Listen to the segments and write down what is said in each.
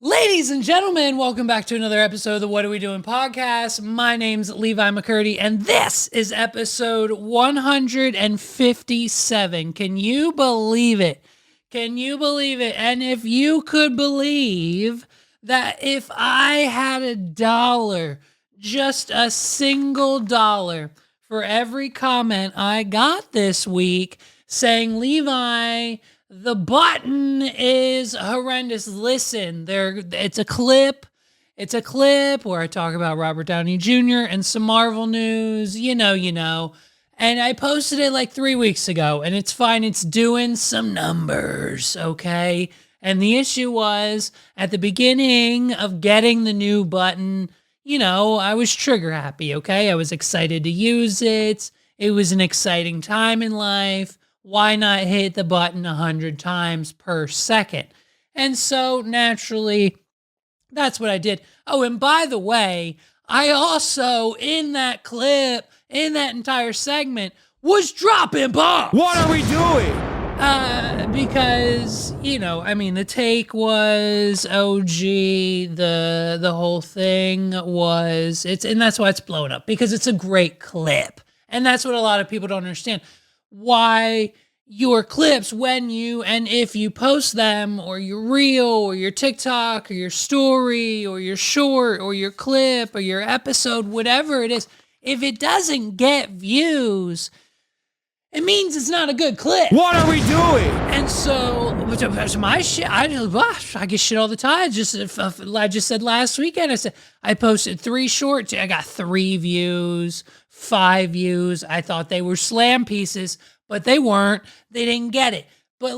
Ladies and gentlemen, welcome back to another episode of the What Are We Doing podcast. My name's Levi McCurdy, and this is episode 157. Can you believe it? Can you believe it? And if you could believe that if I had $1, just a single dollar for every comment I got this week saying, Levi, the button is horrendous. Listen, it's a clip. It's a clip where I talk about Robert Downey Jr. and some Marvel news, you know. And I posted it like 3 weeks ago, and it's fine. It's doing some numbers, okay? And the issue was, at the beginning of getting the new button, I was trigger happy, okay? I was excited to use it. It was an exciting time in life. Why not hit the button 100 times per second? And so naturally, that's what I did. Oh, and by the way, I also, in that clip, in that entire segment, was dropping bombs. What are we doing? Because, the take was OG, the whole thing was, and that's why it's blown up, because it's a great clip. And that's what a lot of people don't understand. Why your clips, when you and if you post them, or your reel, or your TikTok, or your story, or your short, or your clip, or your episode, whatever it is, if it doesn't get views, it means it's not a good clip. What are we doing? And so, my shit, I get shit all the time. I just said last weekend, I posted 3 shorts. I got 3 views, 5 views. I thought they were slam pieces, but they weren't. They didn't get it. But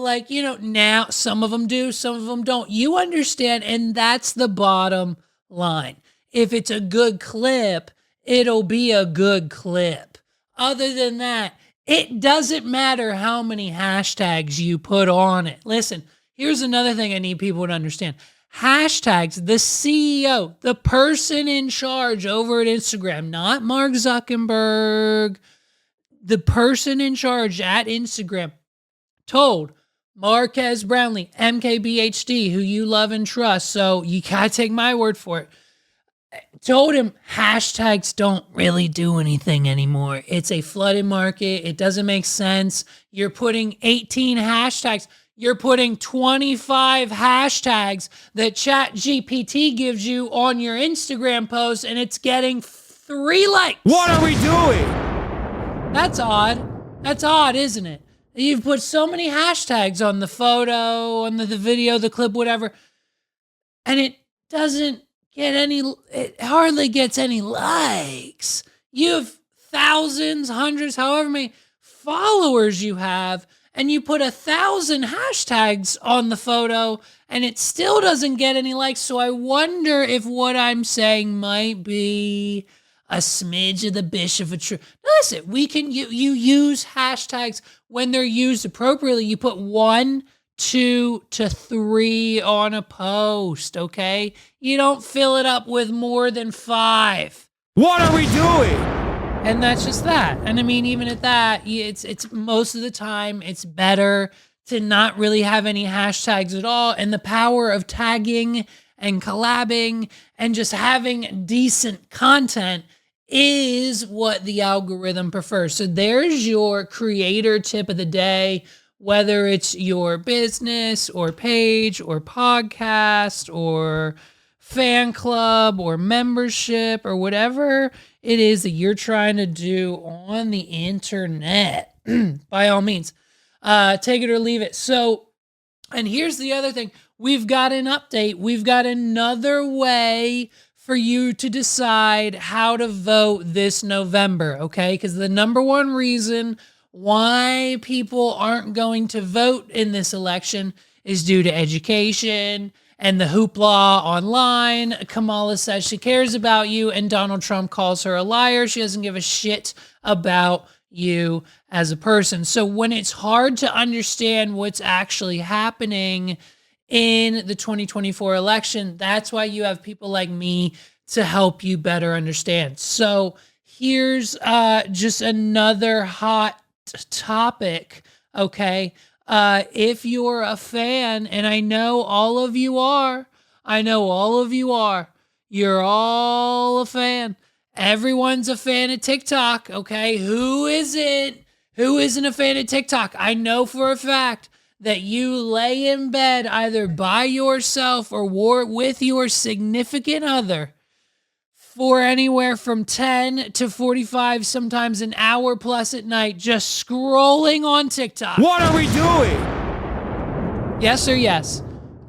now some of them do, some of them don't. You understand, and that's the bottom line. If it's a good clip, it'll be a good clip. Other than that, it doesn't matter how many hashtags you put on it. Listen, here's another thing I need people to understand. Hashtags, the CEO, the person in charge over at Instagram, not Mark Zuckerberg, the person in charge at Instagram told Marquez Brownlee, MKBHD, who you love and trust, so you gotta take my word for it, told him hashtags don't really do anything anymore. It's a flooded market. It doesn't make sense. You're putting 18 hashtags. You're putting 25 hashtags that ChatGPT gives you on your Instagram post, and it's getting 3 likes. What are we doing? That's odd. That's odd, isn't it? You've put so many hashtags on the photo, on the video, the clip, whatever, and it hardly gets any likes. You have thousands, hundreds, however many followers you have, and you put 1,000 hashtags on the photo, and it still doesn't get any likes. So I wonder if what I'm saying might be a smidge of the bishop of truth. Listen, you use hashtags when they're used appropriately. You put 1, 2 to 3 on a post, okay? You don't fill it up with more than 5. What are we doing? And that's just that. And even at that, it's most of the time, it's better to not really have any hashtags at all. And the power of tagging and collabing and just having decent content is what the algorithm prefers. So there's your creator tip of the day. Whether it's your business or page or podcast or fan club or membership or whatever it is that you're trying to do on the internet, by all means, take it or leave it. So, and here's the other thing. We've got an update. We've got another way for you to decide how to vote this November, okay? Because the number one reason why people aren't going to vote in this election is due to education and the hoopla online. Kamala says she cares about you, and Donald Trump calls her a liar. She doesn't give a shit about you as a person. So when it's hard to understand what's actually happening in the 2024 election, that's why you have people like me to help you better understand. So here's just another hot topic, okay? If you're a fan, and I know all of you are, I know all of you are. You're all a fan. Everyone's a fan of TikTok, okay? Who isn't? Who isn't a fan of TikTok? I know for a fact that you lay in bed either by yourself or with your significant other for anywhere from 10 to 45, sometimes an hour plus at night, just scrolling on TikTok. What are we doing? Yes or yes?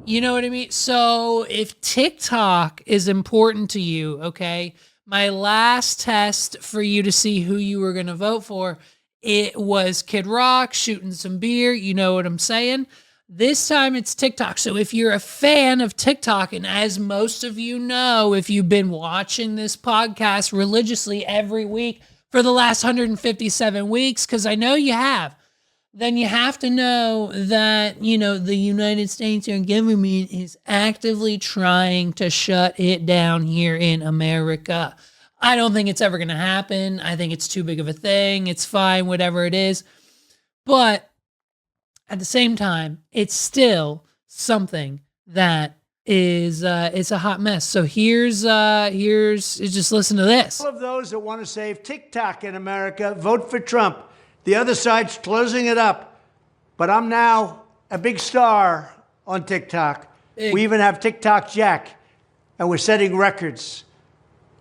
You know what I mean? So if TikTok is important to you, okay, my last test for you to see who you were going to vote for, it was Kid Rock shooting some beer. You know what I'm saying? This time it's TikTok. So if you're a fan of TikTok, and as most of you know, if you've been watching this podcast religiously every week for the last 157 weeks, because I know you have, then you have to know that, you know, the United States government is actively trying to shut it down here in America. I don't think it's ever going to happen. I think it's too big of a thing. It's fine, whatever it is. But at the same time, it's still something that is it's a hot mess. So here's just listen to this. All of those that want to save TikTok in America, vote for Trump. The other side's closing it up. But I'm now a big star on TikTok. We even have TikTok Jack, and we're setting records.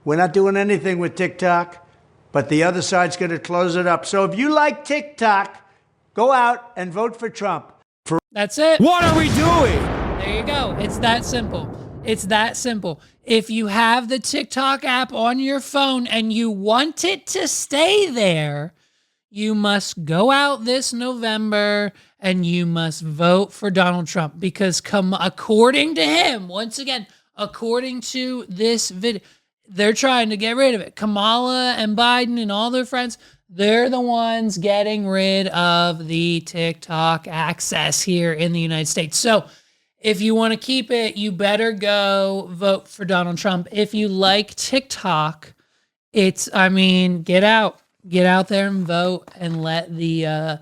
We're not doing anything with TikTok, but the other side's going to close it up. So if you like TikTok, go out and vote for Trump. That's it. What are we doing? There you go. It's that simple. It's that simple. If you have the TikTok app on your phone and you want it to stay there, you must go out this November and you must vote for Donald Trump, because according to him, once again, according to this video, they're trying to get rid of it. Kamala and Biden and all their friends, they're the ones getting rid of the TikTok access here in the United States. So if you want to keep it, you better go vote for Donald Trump. If you like TikTok, get out there and vote and let the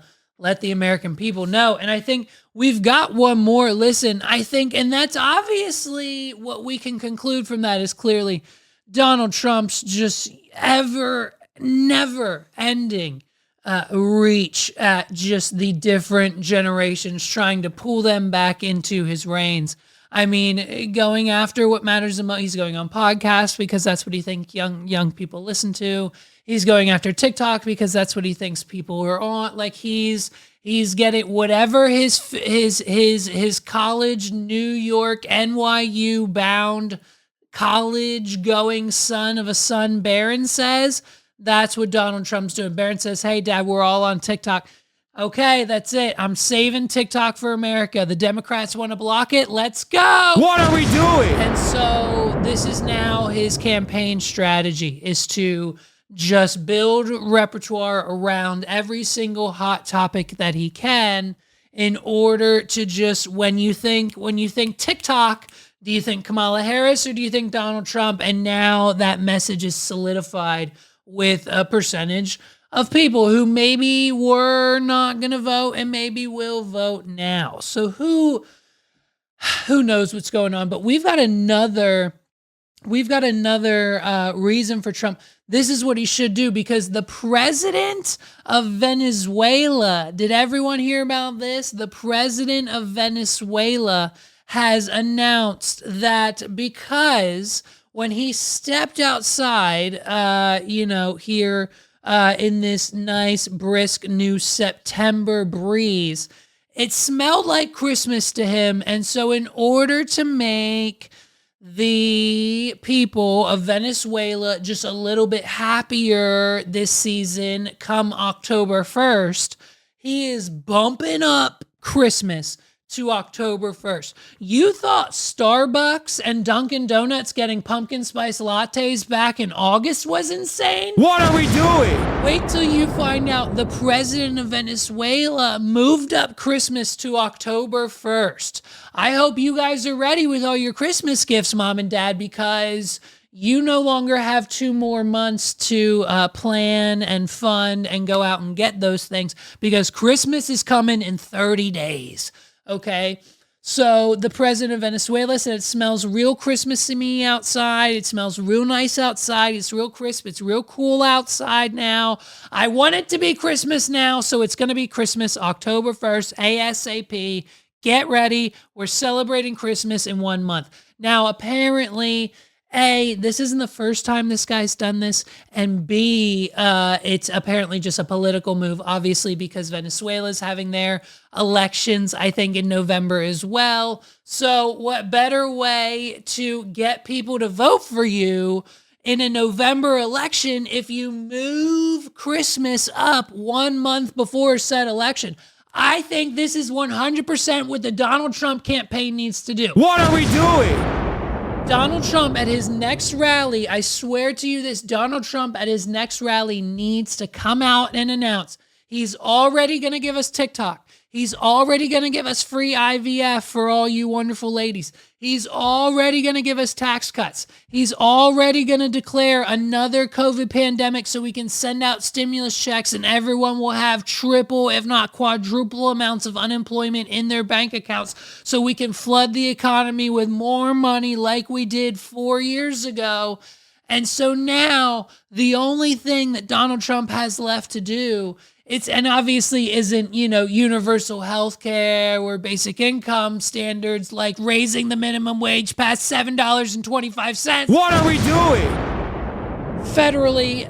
American people know. And I think we've got one more. Listen, I think, and that's obviously what we can conclude from that is clearly Donald Trump's just never ending reach at just the different generations, trying to pull them back into his reigns. I mean, going after what matters the most. He's going on podcasts because that's what he thinks young people listen to. He's going after TikTok because that's what he thinks people are on. Like he's getting whatever his college, New York, NYU bound college going son of a son Barron says. That's what Donald Trump's doing. Barron says, "Hey, Dad, we're all on TikTok." Okay, that's it. I'm saving TikTok for America. The Democrats want to block it. Let's go. What are we doing? And so this is now his campaign strategy, is to just build repertoire around every single hot topic that he can in order to just, when you think TikTok, do you think Kamala Harris or do you think Donald Trump? And now that message is solidified with a percentage of people who maybe were not going to vote and maybe will vote now. So who knows what's going on? But we've got another reason for Trump. This is what he should do, because the president of Venezuela, did everyone hear about this? The president of Venezuela has announced that because when he stepped outside, here in this nice, brisk new September breeze, it smelled like Christmas to him. And so in order to make the people of Venezuela just a little bit happier this season, come October 1st, he is bumping up Christmas to October 1st. You thought Starbucks and Dunkin' Donuts getting pumpkin spice lattes back in August was insane? What are we doing? Wait till you find out the president of Venezuela moved up Christmas to October 1st. I hope you guys are ready with all your Christmas gifts, Mom and Dad, because you no longer have 2 more months to plan and fund and go out and get those things, because Christmas is coming in 30 days. Okay, So the president of Venezuela said it smells real Christmas to me outside. It smells real nice outside. It's real crisp. It's real cool outside now. I want it to be Christmas now, so it's going to be Christmas October 1st, ASAP. Get ready. We're celebrating Christmas in 1 month. Now, apparently, A, this isn't the first time this guy's done this, and B, it's apparently just a political move, obviously, because Venezuela's having their elections, I think, in November as well. So what better way to get people to vote for you in a November election if you move Christmas up 1 month before said election? I think this is 100% what the Donald Trump campaign needs to do. What are we doing? Donald Trump at his next rally, I swear to you this, Donald Trump at his next rally needs to come out and announce he's already going to give us TikTok. He's already going to give us free IVF for all you wonderful ladies. He's already going to give us tax cuts. He's already going to declare another COVID pandemic so we can send out stimulus checks and everyone will have triple, if not quadruple amounts of unemployment in their bank accounts so we can flood the economy with more money like we did 4 years ago. And so now the only thing that Donald Trump has left to do and obviously isn't, universal health care or basic income standards like raising the minimum wage past $7.25. What are we doing? Federally,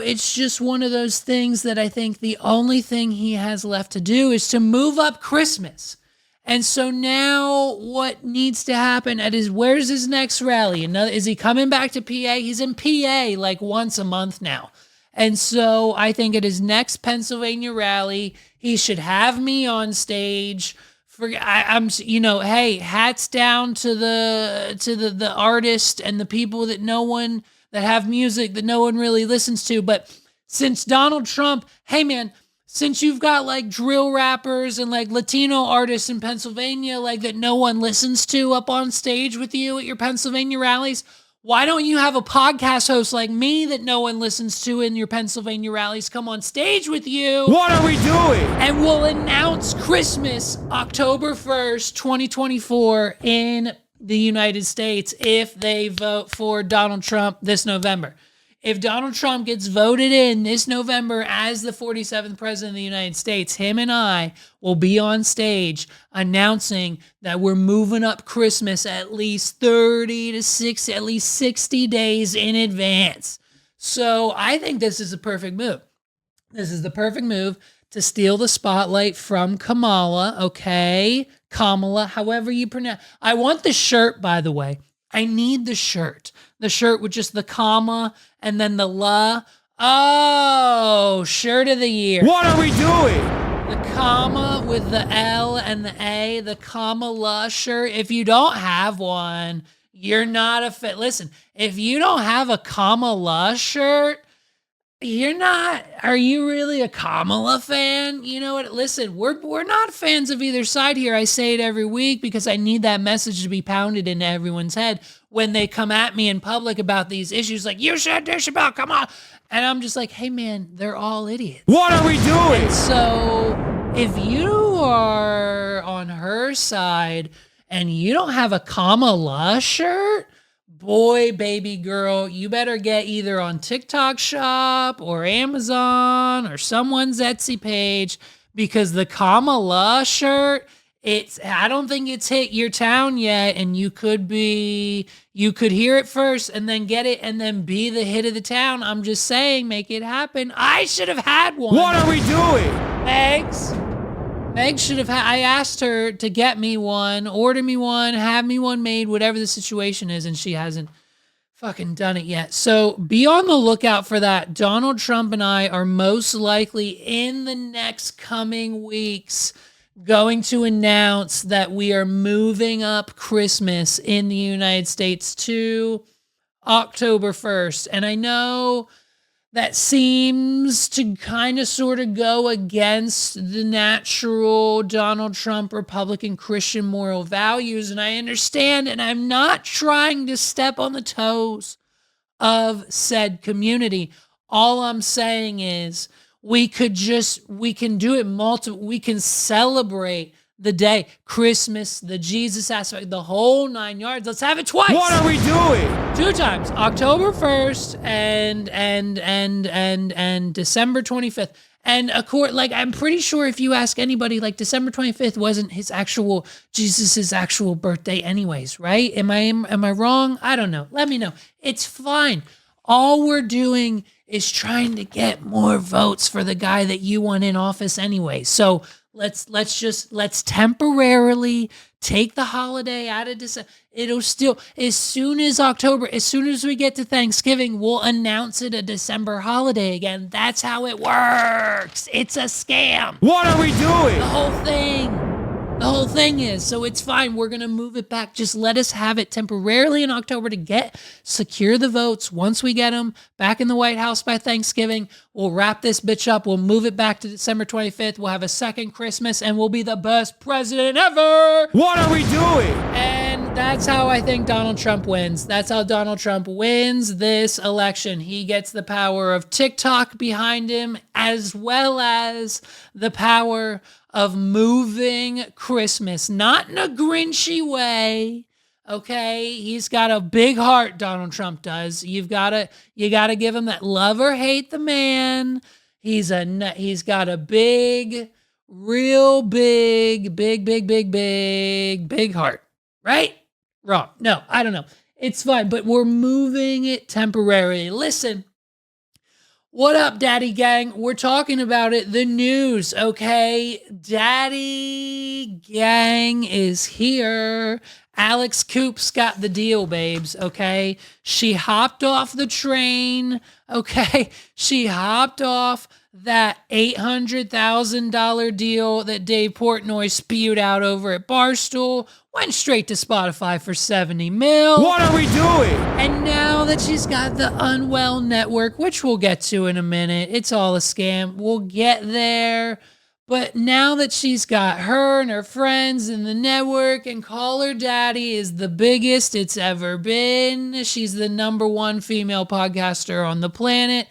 it's just one of those things that I think the only thing he has left to do is to move up Christmas. And so now what needs to happen where's his next rally? Is he coming back to PA? He's in PA like once a month now. And so I think at his next Pennsylvania rally, he should have me on stage. Hey, hats down to the artist and the people that have music that no one really listens to. But since Donald Trump, hey man, since you've got like drill rappers and like Latino artists in Pennsylvania, like that no one listens to up on stage with you at your Pennsylvania rallies, why don't you have a podcast host like me that no one listens to in your Pennsylvania rallies come on stage with you? What are we doing? And we'll announce Christmas October 1st, 2024 in the United States if they vote for Donald Trump this November. If Donald Trump gets voted in this November as the 47th president of the United States, him and I will be on stage announcing that we're moving up Christmas at least 60 days in advance. So I think this is a perfect move. This is the perfect move to steal the spotlight from Kamala, okay? Kamala, however you pronounce. I want the shirt, by the way. I need the shirt. The shirt with just the comma and then the la. Oh, shirt of the year. What are we doing? The comma with the L and the A, the Kamala shirt. If you don't have one, you're not a fit. Listen, if you don't have a Kamala shirt, are you really a Kamala fan? You know what? Listen, we're not fans of either side here. I say it every week because I need that message to be pounded into everyone's head when they come at me in public about these issues like, you said this about Kamala. And I'm just like, hey man, they're all idiots. What are we doing? And so if you are on her side and you don't have a Kamala shirt, boy, baby girl, you better get either on TikTok Shop or Amazon or someone's Etsy page because the Kamala shirt, I don't think it's hit your town yet, and you could hear it first and then get it and then be the hit of the town. I'm just saying, make it happen. I should have had one. What are we doing? Meg should have I asked her to get me one, order me one, have me one made, whatever the situation is, and she hasn't fucking done it yet. So be on the lookout for that. Donald Trump and I are most likely in the next coming weeks going to announce that we are moving up Christmas in the United States to October 1st. And I know that seems to kind of sort of go against the natural Donald Trump Republican Christian moral values. And I understand, and I'm not trying to step on the toes of said community. All I'm saying is we can do it we can celebrate the day, Christmas, the Jesus aspect, the whole 9 yards. Let's have it twice. What are we doing? 2 times, October 1st and December 25th. And I'm pretty sure if you ask anybody, like December 25th wasn't Jesus's actual birthday anyways, right? Am I wrong? I don't know. Let me know. It's fine. All we're doing is trying to get more votes for the guy that you want in office anyway. So let's temporarily take the holiday out of December. It'll still, as soon as we get to Thanksgiving, we'll announce it a December holiday again. That's how it works. It's a scam. What are we doing? The whole thing is, so it's fine. We're going to move it back. Just let us have it temporarily in October to secure the votes. Once we get them back in the White House by Thanksgiving, we'll wrap this bitch up. We'll move it back to December 25th. We'll have a second Christmas and we'll be the best president ever. What are we doing? And that's how I think Donald Trump wins. That's how Donald Trump wins this election. He gets the power of TikTok behind him, as well as the power of moving Christmas, not in a Grinchy way. Okay, he's got a big heart. Donald Trump does. You gotta give him that. Love or hate the man. He's got a big, real big heart. Right? Wrong. No, I don't know. It's fine, but we're moving it temporarily. Listen. What up, Daddy Gang? We're talking about it. The news, okay? Daddy Gang is here. Alex Coop's got the deal, babes, okay? She hopped off the train, okay? She hopped off that $800,000 deal that Dave Portnoy spewed out over at Barstool, went straight to Spotify for $70 million. What are we doing? And now that she's got the Unwell Network, which we'll get to in a minute, it's all a scam. We'll get there. But now that she's got her and her friends in the network, and Call Her Daddy is the biggest it's ever been. She's the #1 female podcaster on the planet.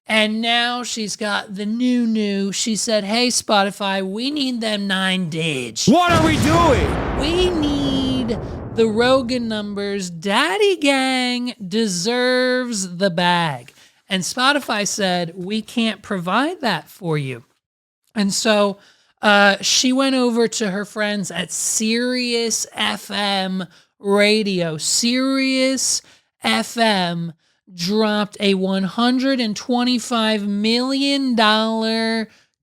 And now she's got the new. She said, hey, Spotify, we need them 9 dig. What are we doing? We need the Rogan numbers. Daddy Gang deserves the bag. And Spotify said, we can't provide that for you. And so she went over to her friends at SiriusXM Radio. SiriusXM dropped a $125 million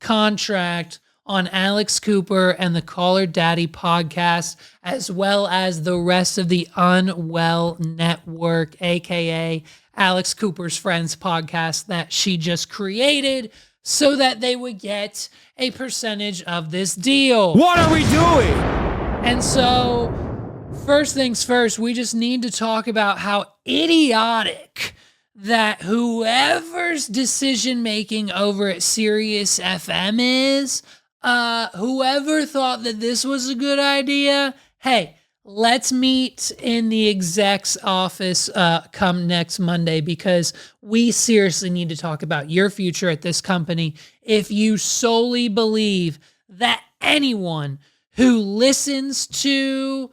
contract on Alex Cooper and the Call Her Daddy podcast, as well as the rest of the Unwell Network, aka Alex Cooper's Friends podcast that she just created, so that they would get a percentage of this deal. What are we doing? And so, first things first, we just need to talk about how idiotic that whoever's decision-making over at SiriusXM is, whoever thought that this was a good idea, hey, let's meet in the exec's office come next Monday, because we seriously need to talk about your future at this company if you solely believe that anyone who listens to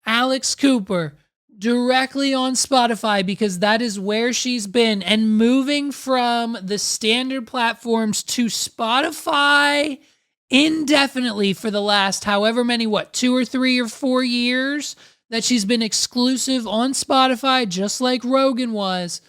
Alex Cooper directly on Spotify, because that is where she's been, and moving from the standard platforms to Spotify indefinitely for the last however many, 2 or 3 or 4 years that she's been exclusive on Spotify, just like Rogan was.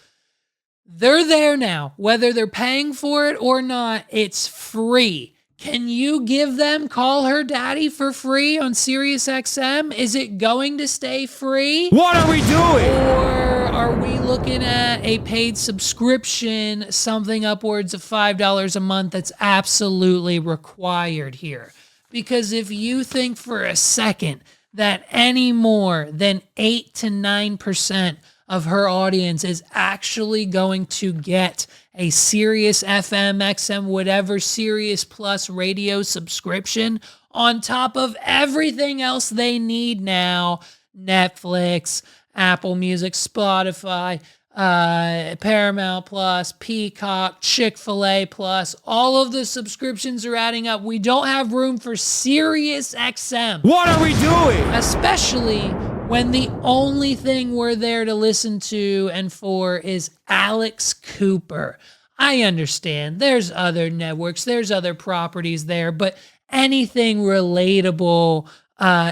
They're there now. Whether they're paying for it or not, it's free. Can you give them Call Her Daddy for free on SiriusXM? Is it going to stay free? What are we doing? Or are we looking at a paid subscription, something upwards of $5 a month that's absolutely required here? Because if you think for a second that any more than 8 to 9% of her audience is actually going to get a Sirius FM, XM, whatever Sirius Plus radio subscription on top of everything else they need now, Netflix, Apple Music, Spotify, Paramount Plus, Peacock, Chick-fil-A Plus. All of the subscriptions are adding up. We don't have room for SiriusXM. What are we doing? Especially when the only thing we're there to listen to and for is Alex Cooper. I understand there's other networks, there's other properties there, but anything relatable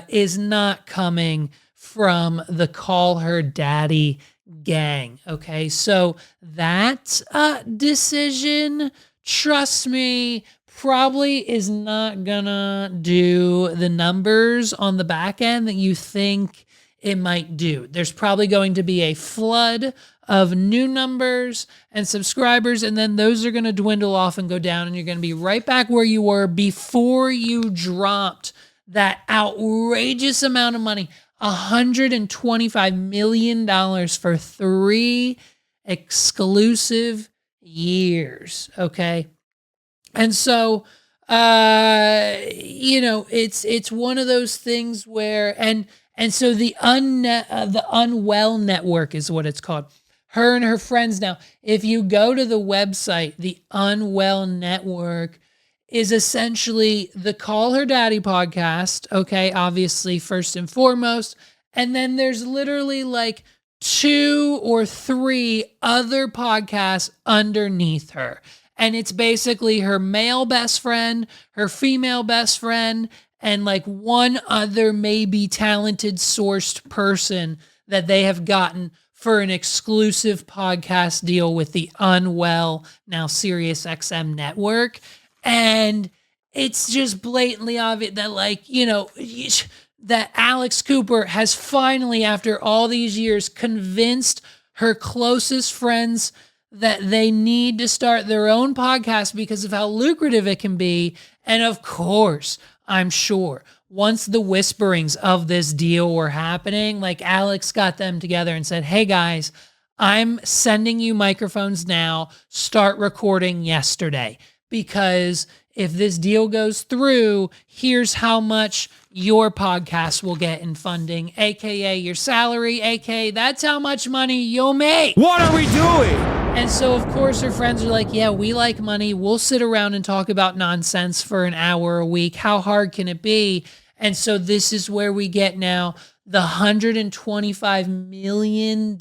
is not coming from the Call Her Daddy gang. Okay, so that decision, trust me, probably is not gonna do the numbers on the back end that you think it might do. There's probably going to be a flood of new numbers and subscribers, and then those are going to dwindle off and go down, and you're going to be right back where you were before you dropped that outrageous amount of money, $125 million for 3 exclusive years, okay? And so, it's one of those things where, and so the Unwell Network is what it's called. Her and her friends now, if you go to the website, the Unwell Network is essentially the Call Her Daddy podcast, okay, obviously first and foremost, and then there's literally like 2 or 3 other podcasts underneath her. And it's basically her male best friend, her female best friend, and like one other maybe talented sourced person that they have gotten for an exclusive podcast deal with the Unwell, now SiriusXM network. And it's just blatantly obvious that that Alex Cooper has finally, after all these years, convinced her closest friends that they need to start their own podcast because of how lucrative it can be. And of course, I'm sure once the whisperings of this deal were happening, like Alex got them together and said, hey guys, I'm sending you microphones now, start recording yesterday, because if this deal goes through, here's how much your podcast will get in funding, aka your salary, aka that's how much money you'll make. What are we doing? And so, of course, her friends are like, yeah, we like money. We'll sit around and talk about nonsense for an hour a week. How hard can it be? And so this is where we get now the $125 million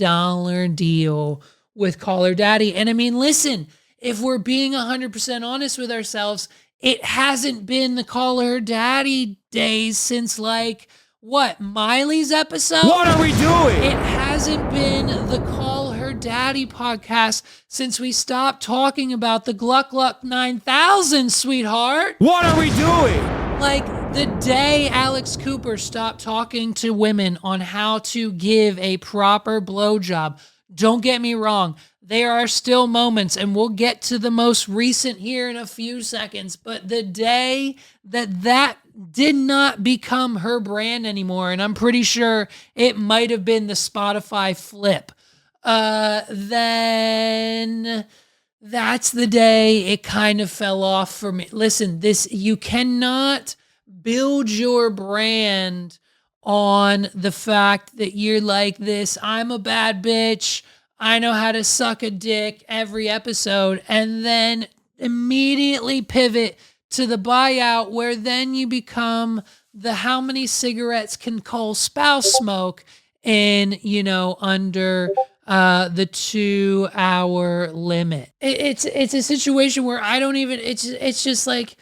deal with Call Her Daddy. And I mean, listen, if we're being 100% honest with ourselves, it hasn't been the Call Her Daddy days since Miley's episode? What are we doing? It hasn't been the Call Her Daddy podcast since we stopped talking about the Gluck Gluck 9000, sweetheart. What are we doing? Like the day Alex Cooper stopped talking to women on how to give a proper blowjob. Don't get me wrong. There are still moments, and we'll get to the most recent here in a few seconds, but the day that did not become her brand anymore, and I'm pretty sure it might have been the Spotify flip, then that's the day it kind of fell off for me. Listen, you cannot build your brand on the fact that you're like this, I'm a bad bitch, I know how to suck a dick every episode, and then immediately pivot to the buyout where then you become the how many cigarettes can Cole's spouse smoke in, under the 2-hour limit. It's a situation where it's just like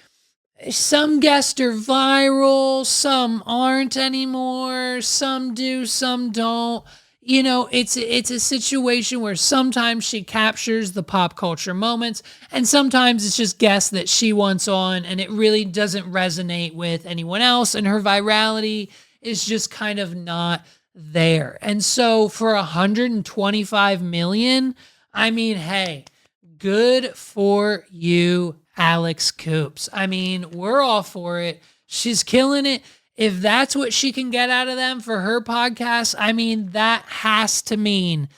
some guests are viral, some aren't anymore, some do, some don't. It's a situation where sometimes she captures the pop culture moments, and sometimes it's just guests that she wants on, and it really doesn't resonate with anyone else, and her virality is just kind of not there. And so for $125 million, I mean, hey, good for you, Alex Coops. I mean, we're all for it. She's killing it. If that's what she can get out of them for her podcast, I mean, that has to mean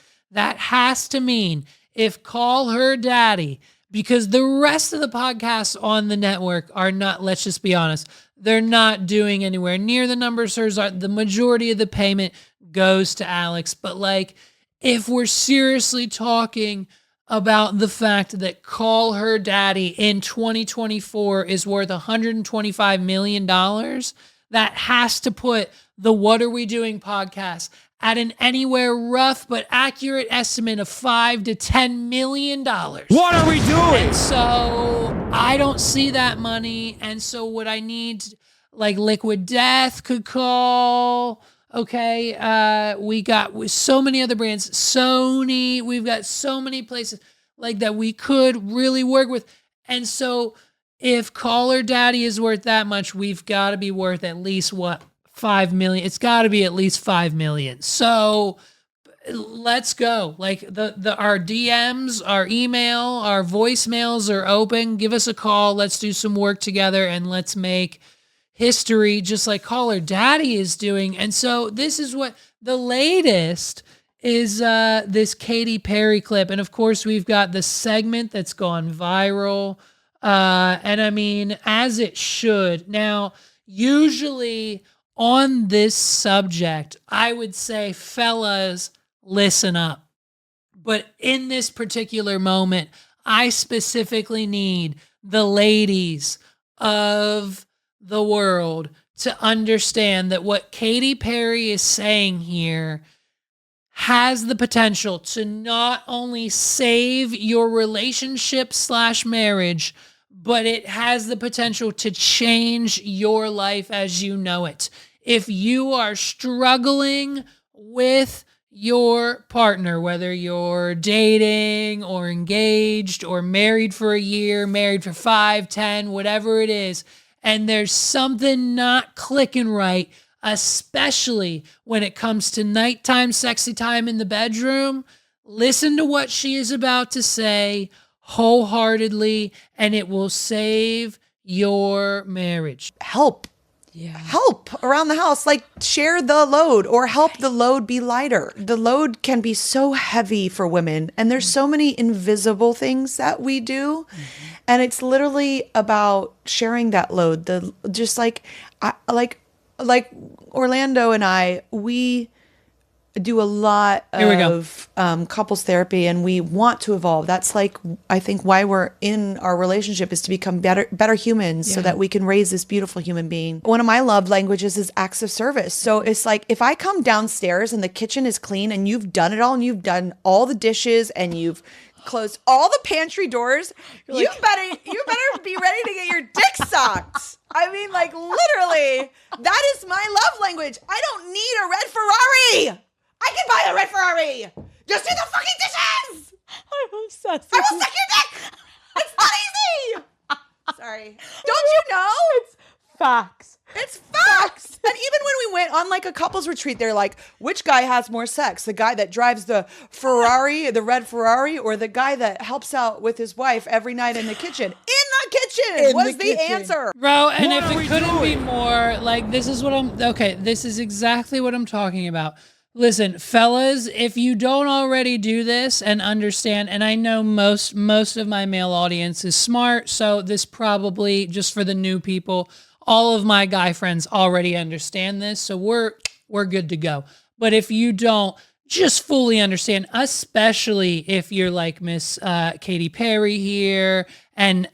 if Call Her Daddy, because the rest of the podcasts on the network are not, let's just be honest, they're not doing anywhere near the numbers hers are. The majority of the payment goes to Alex, but if we're seriously talking about the fact that Call Her Daddy in 2024 is worth $125 million, that has to put the What Are We Doing podcast at an anywhere rough but accurate estimate of $5 to $10 million. What are we doing? And so I don't see that money. And so what I need, like Liquid Death could call. Okay, we got with so many other brands, Sony, we've got so many places like that we could really work with. And so if Call Her Daddy is worth that much, we've got to be worth at least what, 5 million. It's got to be at least 5 million. So let's go. Like our DMs, our email, our voicemails are open. Give us a call. Let's do some work together and let's make history just like Call Her Daddy is doing. And so this is what the latest is, this Katy Perry clip. And of course we've got the segment that's gone viral. And I mean, as it should. Now, usually on this subject, I would say, fellas, listen up. But in this particular moment, I specifically need the ladies of the world to understand that what Katy Perry is saying here has the potential to not only save your relationship / marriage, but it has the potential to change your life as you know it. If you are struggling with your partner, whether you're dating or engaged or married for a year, married for 5, 10, whatever it is, and there's something not clicking right, especially when it comes to nighttime sexy time in the bedroom, listen to what she is about to say wholeheartedly, and it will save your marriage. Help around the house, like share the load or help the load be lighter. The load can be so heavy for women, and there's so many invisible things that we do. And it's literally about sharing that load. Like Orlando and I, we do a lot of couples therapy, and we want to evolve. That's like, I think why we're in our relationship is to become better humans so that we can raise this beautiful human being. One of my love languages is acts of service. So it's like, if I come downstairs and the kitchen is clean and you've done it all and you've done all the dishes and you've closed all the pantry doors, you better be ready to get your dick sucked. I mean, like, literally, that is my love language. I don't need a red Ferrari. I can buy a red Ferrari. Just do the fucking dishes. I'm obsessed. I will suck your dick. It's not easy. Sorry. Don't you know? It's facts. It's facts. And even when we went on like a couples retreat, they're like, which guy has more sex? The guy that drives the Ferrari, the red Ferrari, or the guy that helps out with his wife every night in the kitchen? In the kitchen was the answer. Bro, and What if are it we couldn't be doing? more, like, this is exactly what I'm talking about. Listen, fellas, if you don't already do this and understand, and I know most of my male audience is smart, so this probably, just for the new people, all of my guy friends already understand this, so we're good to go. But if you don't, just fully understand, especially if you're like Miss Katy Perry here, and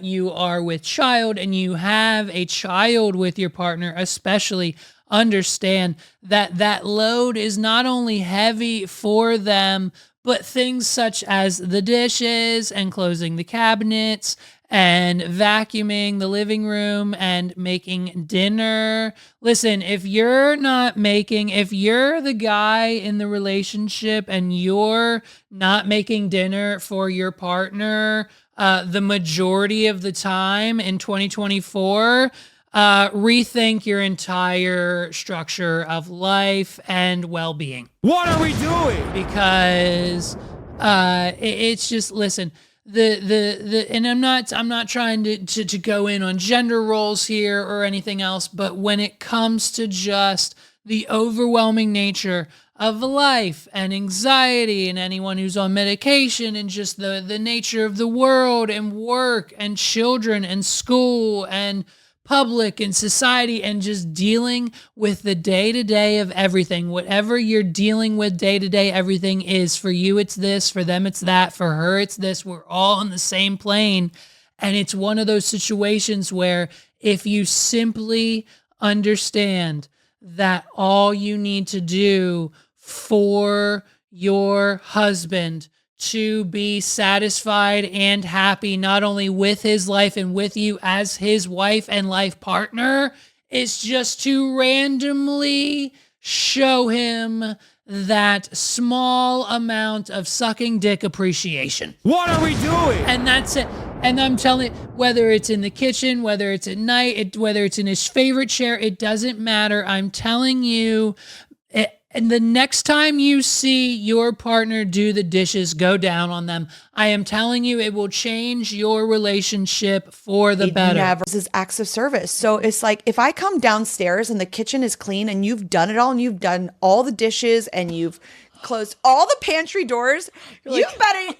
you are with child, and you have a child with your partner, especially understand that load is not only heavy for them, but things such as the dishes and closing the cabinets and vacuuming the living room and making dinner. Listen, if you're the guy in the relationship and you're not making dinner for your partner the majority of the time in 2024, rethink your entire structure of life and well-being. What are we doing? Because it's just, listen, and I'm not trying to go in on gender roles here or anything else, but when it comes to just the overwhelming nature of life and anxiety and anyone who's on medication and just the nature of the world and work and children and school and public and society and just dealing with the day-to-day of everything. Whatever you're dealing with day-to-day, everything is. For you, it's this. For them, it's that. For her, it's this. We're all on the same plane. And it's one of those situations where if you simply understand that all you need to do for your husband to be satisfied and happy, not only with his life and with you as his wife and life partner, is just to randomly show him that small amount of sucking dick appreciation. What are we doing? And that's it. And I'm telling you, whether it's in the kitchen, whether it's at night, whether it's in his favorite chair, it doesn't matter. I'm telling you, and the next time you see your partner do the dishes, go down on them. I am telling you, it will change your relationship for the better. Never. This is acts of service. So it's like if I come downstairs and the kitchen is clean and you've done it all and you've done all the dishes and you've closed all the pantry doors, you better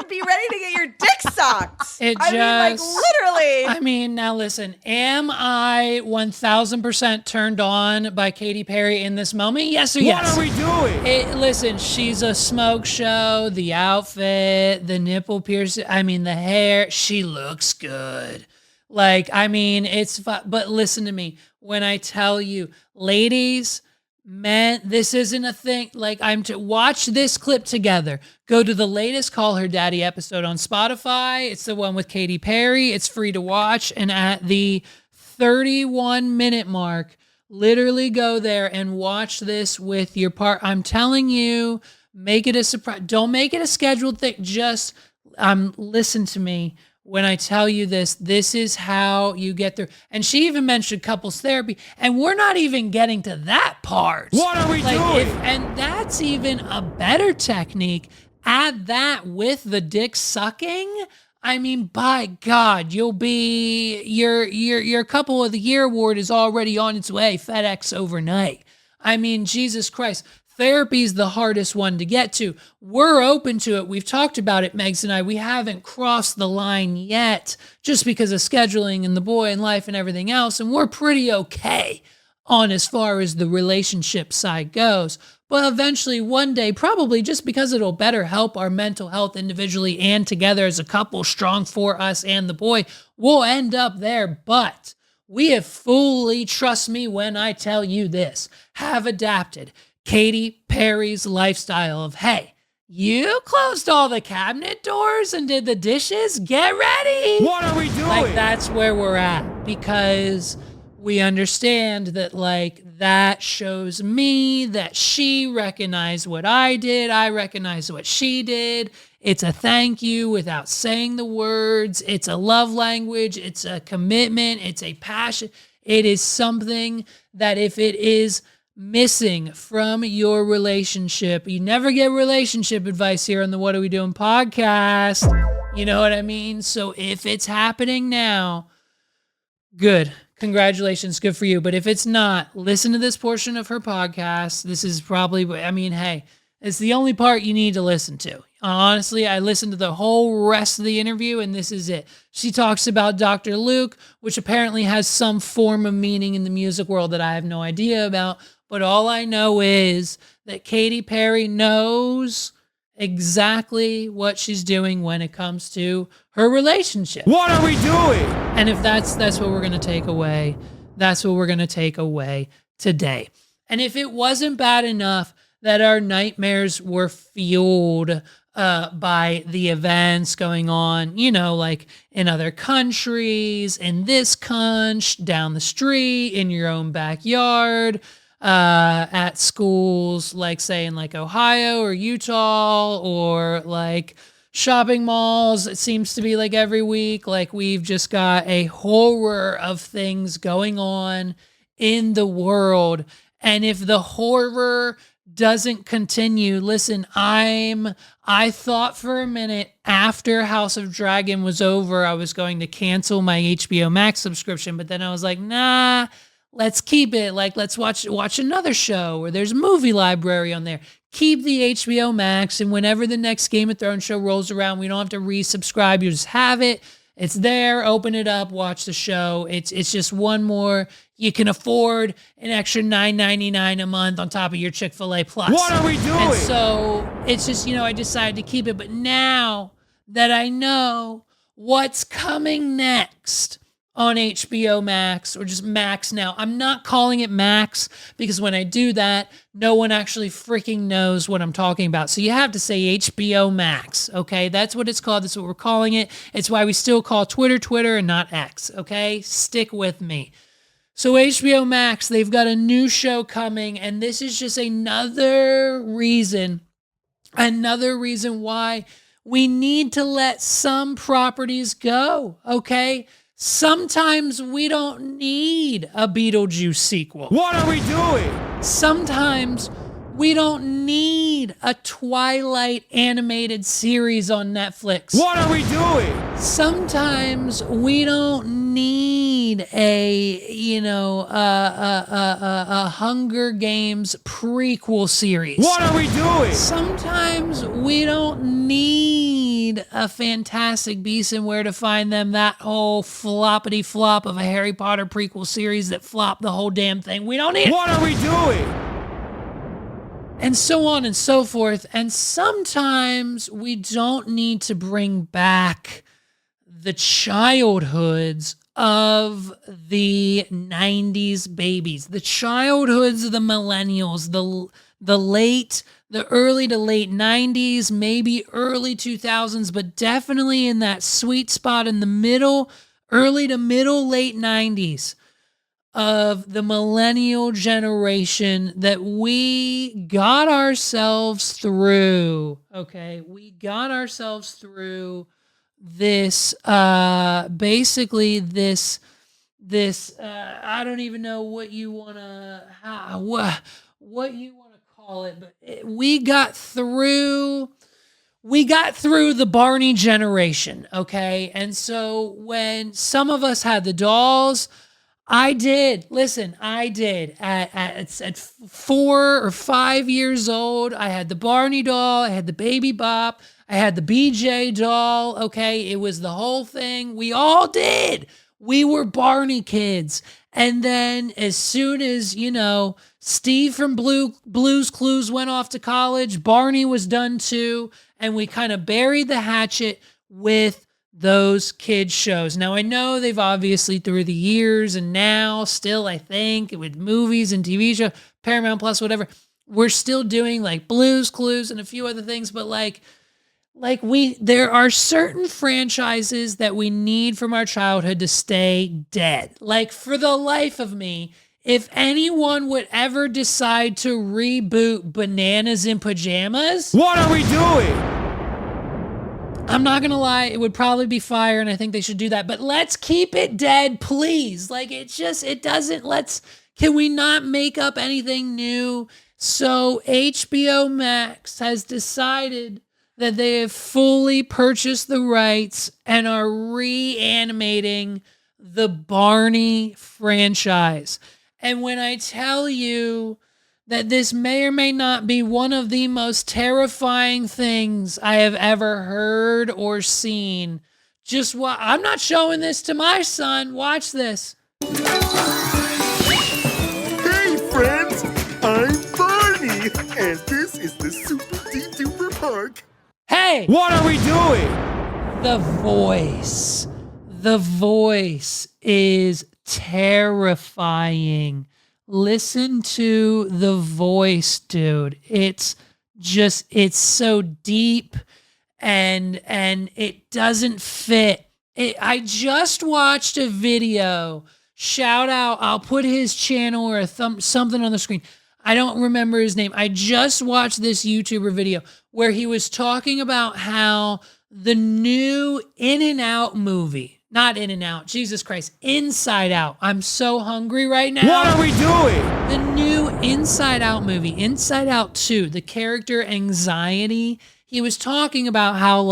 be ready to get your dick sucked. Literally. Now listen, am I 1000% turned on by Katy Perry in this moment? Yes or yes? What are we doing? Listen, she's a smoke show, the outfit, the nipple piercing, the hair, she looks good. It's fun. But listen to me, when I tell you, ladies, man, this isn't a thing. I'm to watch this clip together. Go to the latest Call Her Daddy episode on Spotify. It's the one with Katy Perry. It's free to watch. And at the 31-minute mark, literally go there and watch this with your partner. I'm telling you, make it a surprise. Don't make it a scheduled thing. Just listen to me. When I tell you this is how you get through. And she even mentioned couples therapy, and we're not even getting to that part. What are we doing? And that's even a better technique. Add that with the dick sucking. By God, you'll be your couple of the year award is already on its way. FedEx overnight. Jesus Christ. Therapy is the hardest one to get to. We're open to it. We've talked about it, Megs and I. We haven't crossed the line yet just because of scheduling and the boy and life and everything else. And we're pretty okay on as far as the relationship side goes. But eventually one day, probably just because it'll better help our mental health individually and together as a couple, strong for us and the boy, we'll end up there. But we have fully, trust me when I tell you this, have adapted Katy Perry's lifestyle of, hey, you closed all the cabinet doors and did the dishes? Get ready. What are we doing? That's where we're at, because we understand that that shows me that she recognized what I did. I recognize what she did. It's a thank you without saying the words. It's a love language. It's a commitment. It's a passion. It is something that if it is missing from your relationship, you never get relationship advice here on the What Are We Doing podcast. You know what I mean? So if it's happening now, good. Congratulations. Good for you. But if it's not, listen to this portion of her podcast. This is probably, hey, it's the only part you need to listen to. Honestly, I listened to the whole rest of the interview, and this is it. She talks about Dr. Luke, which apparently has some form of meaning in the music world that I have no idea about. But all I know is that Katy Perry knows exactly what she's doing when it comes to her relationship. What are we doing? And if that's what we're going to take away, that's what we're going to take away today. And if it wasn't bad enough that our nightmares were fueled by the events going on, in other countries, in this country, down the street, in your own backyard, at schools, say in Ohio or Utah, or shopping malls. It seems to be every week, we've just got a horror of things going on in the world. And if the horror doesn't continue, listen, I thought for a minute after House of Dragon was over, I was going to cancel my HBO Max subscription, but then I was like, nah, let's keep it. Let's watch another show, or there's a movie library on there. Keep the HBO Max, and whenever the next Game of Thrones show rolls around, we don't have to resubscribe. You just have it, It's there. Open it up, watch the show. It's just one more. You can afford an extra $9.99 a month on top of your Chick-fil-A Plus. What are we doing? And so it's just, I decided to keep it. But now that I know what's coming next on HBO Max, or just Max now, I'm not calling it Max because when I do that, no one actually freaking knows what I'm talking about. So you have to say HBO Max, okay? That's what it's called. That's what we're calling it. It's why we still call Twitter and not X, okay? Stick with me. So HBO Max, they've got a new show coming, and this is just another reason why we need to let some properties go, okay? Sometimes we don't need a Beetlejuice sequel. What are we doing? Sometimes we don't need a Twilight animated series on Netflix. What are we doing? Sometimes we don't need a Hunger Games prequel series. What are we doing? Sometimes we don't need a Fantastic Beasts and Where to Find Them, that whole floppity flop of a Harry Potter prequel series that flopped the whole damn thing. We don't need it. What are we doing? And so on and so forth. And sometimes we don't need to bring back the childhoods of the 90s babies, the childhoods of the millennials, the early to late 90s, maybe early 2000s, but definitely in that sweet spot in the middle, early to middle, late 90s. Of the millennial generation that we got ourselves through. Okay, we got ourselves through this. Basically, this. I don't even know what you wanna what you wanna call it, but we got through. We got through the Barney generation. Okay, and so when some of us had the dolls. I did. Listen, I did. At 4 or 5 years old, I had the Barney doll. I had the Baby Bop. I had the BJ doll. Okay, it was the whole thing. We all did. We were Barney kids. And then as soon as, Steve from Blue's Clues went off to college, Barney was done too. And we kind of buried the hatchet with those kids shows. Now I know they've obviously through the years and now still, I think with movies and TV show, Paramount Plus, whatever, we're still doing like Blue's Clues and a few other things, but there are certain franchises that we need from our childhood to stay dead. Like for the life of me, if anyone would ever decide to reboot Bananas in Pajamas, what are we doing? I'm not going to lie, it would probably be fire, and I think they should do that. But let's keep it dead, please. Can we not make up anything new? So HBO Max has decided that they have fully purchased the rights and are reanimating the Barney franchise. And when I tell you that this may or may not be one of the most terrifying things I have ever heard or seen. I'm not showing this to my son. Watch this. Hey friends, I'm Barney, and this is the Super D-Duper Park. Hey! What are we doing? The voice. The voice is terrifying. Listen to the voice, dude. It's so deep and it doesn't fit. I just watched a video. Shout out. I'll put his channel or something on the screen. I don't remember his name. I just watched this YouTuber video where he was talking about how the new In-N-Out movie, not In-N-Out, Jesus Christ, Inside Out. I'm so hungry right now. What are we doing? The new Inside Out movie, Inside Out 2, the character anxiety. He was talking about how,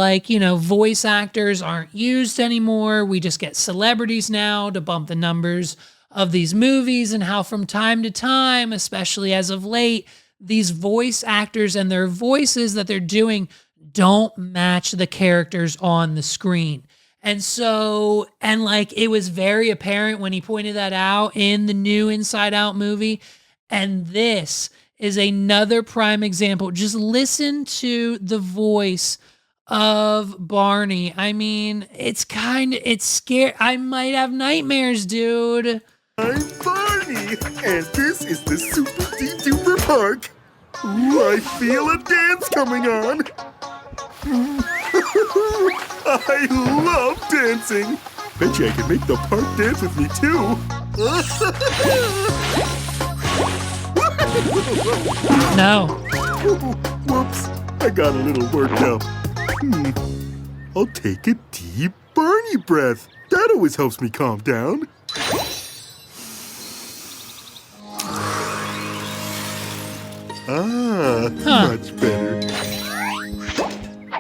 voice actors aren't used anymore. We just get celebrities now to bump the numbers of these movies, and how from time to time, especially as of late, these voice actors and their voices that they're doing don't match the characters on the screen. And so, and like, it was very apparent when he pointed that out in the new Inside Out movie. And this is another prime example. Just listen to the voice of Barney. I mean, it's scary. I might have nightmares, dude. I'm Barney, and this is the Super Duper Park. Ooh, I feel a dance coming on. I love dancing. Bet you I can make the park dance with me too. No. Whoops, I got a little worked up. I'll take a deep Barney breath. That always helps me calm down. Much better.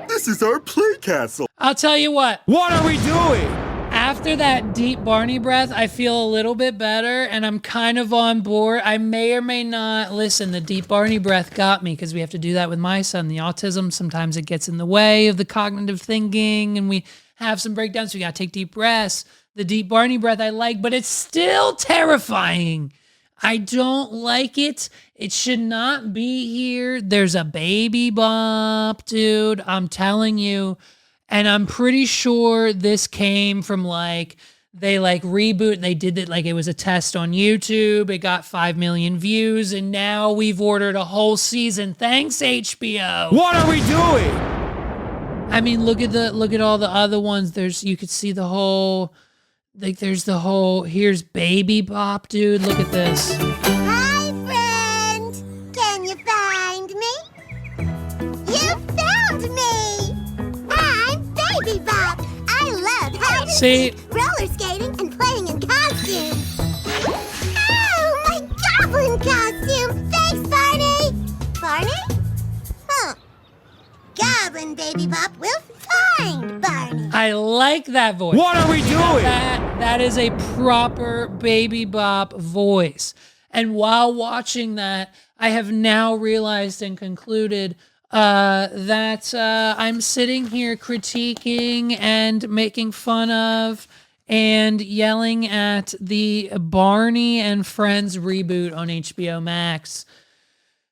This is our play castle. I'll tell you what. What are we doing? After that deep Barney breath, I feel a little bit better and I'm kind of on board. I may or may not listen. The deep Barney breath got me because we have to do that with my son. The autism, sometimes it gets in the way of the cognitive thinking and we have some breakdowns. So we got to take deep breaths. The deep Barney breath I like, but it's still terrifying. I don't like it. It should not be here. There's a baby bump, dude. I'm telling you. And I'm pretty sure this came from they reboot. They did it like it was a test on YouTube. It got 5 million views. And now we've ordered a whole season. Thanks, HBO. What are we doing? I mean, look at all the other ones. You could see the whole, here's Baby Bop, dude. Look at this. Hi, friend. Can you find me? You found me. I'm Baby Bop. I love hide and seek, roller skating, and playing in costume. Oh, my goblin costume. Thanks, Barney. Barney? Huh. Goblin Baby Bop will find Barney. I like that voice. What are we doing? That is a proper Baby Bop voice. And while watching that, I have now realized and concluded that I'm sitting here critiquing and making fun of and yelling at the Barney and Friends reboot on HBO Max.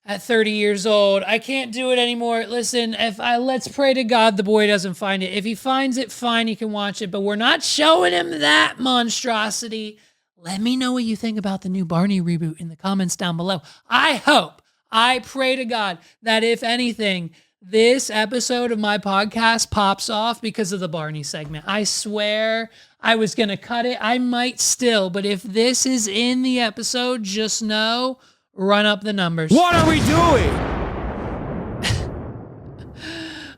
At 30 years old, I can't do it anymore. Listen, let's pray to God the boy doesn't find it. If he finds it, fine, he can watch it. But we're not showing him that monstrosity. Let me know what you think about the new Barney reboot in the comments down below. I pray to God that if anything, this episode of my podcast pops off because of the Barney segment. I swear I was going to cut it. I might still, but if this is in the episode, just know... run up the numbers. What are we doing?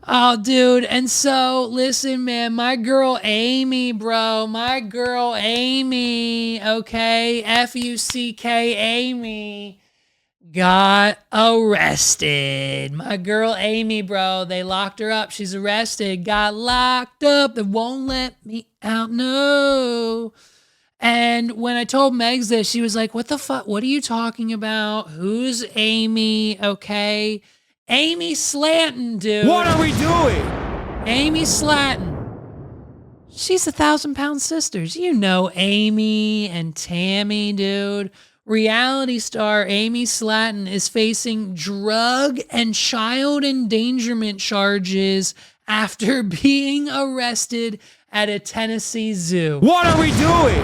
Oh, dude. And so, listen, man, my girl Amy, bro. My girl Amy, okay? F-U-C-K Amy got arrested. My girl Amy, bro. They locked her up. She's arrested. Got locked up. They won't let me out. No. And when I told Megs this, she was like, what the fuck? What are you talking about? Who's Amy? Okay. Amy Slanton, dude. What are we doing? Amy Slanton. She's the 1,000-Pound Sisters. You know Amy and Tammy, dude. Reality star Amy Slanton is facing drug and child endangerment charges after being arrested at a Tennessee zoo. What are we doing?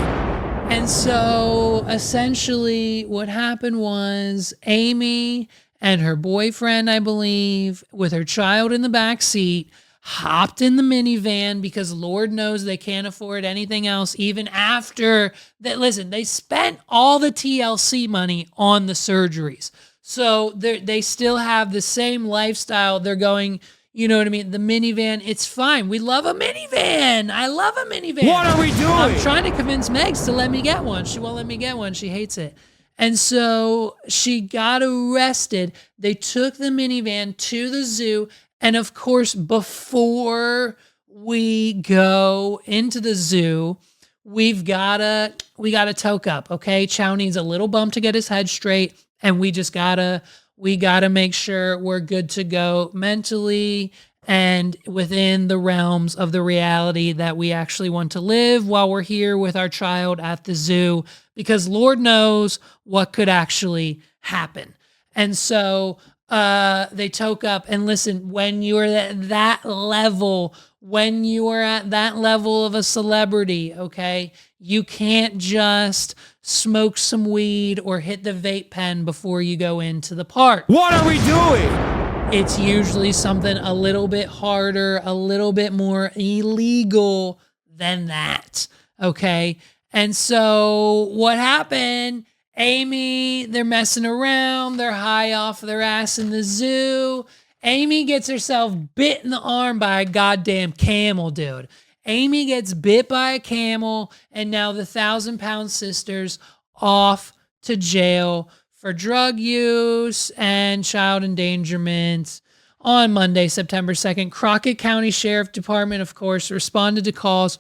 And so essentially what happened was Amy and her boyfriend, I believe, with her child in the back seat, hopped in the minivan because Lord knows they can't afford anything else even after that. Listen, they spent all the TLC money on the surgeries. So they still have the same lifestyle. They're going, you know what I mean? The minivan, it's fine. We love a minivan. I love a minivan. What are we doing? I'm trying to convince Megs to let me get one. She won't let me get one. She hates it. And so she got arrested. They took the minivan to the zoo. And of course, before we go into the zoo, we gotta toke up, okay? Chow needs a little bump to get his head straight. And we gotta make sure we're good to go mentally and within the realms of the reality that we actually want to live while we're here with our child at the zoo, because Lord knows what could actually happen. And so they toke up, and listen, when you're at that level, when you are at that level of a celebrity, okay, you can't just smoke some weed or hit the vape pen before you go into the park. What are we doing? It's usually something a little bit harder, a little bit more illegal than that, okay? And so what happened, Amy, they're messing around, they're high off their ass in the zoo. Amy gets herself bit in the arm by a goddamn camel, dude. Amy gets bit by a camel, and now the 1,000-pound sisters off to jail for drug use and child endangerment. On Monday, September 2nd, Crockett County Sheriff Department, of course, responded to calls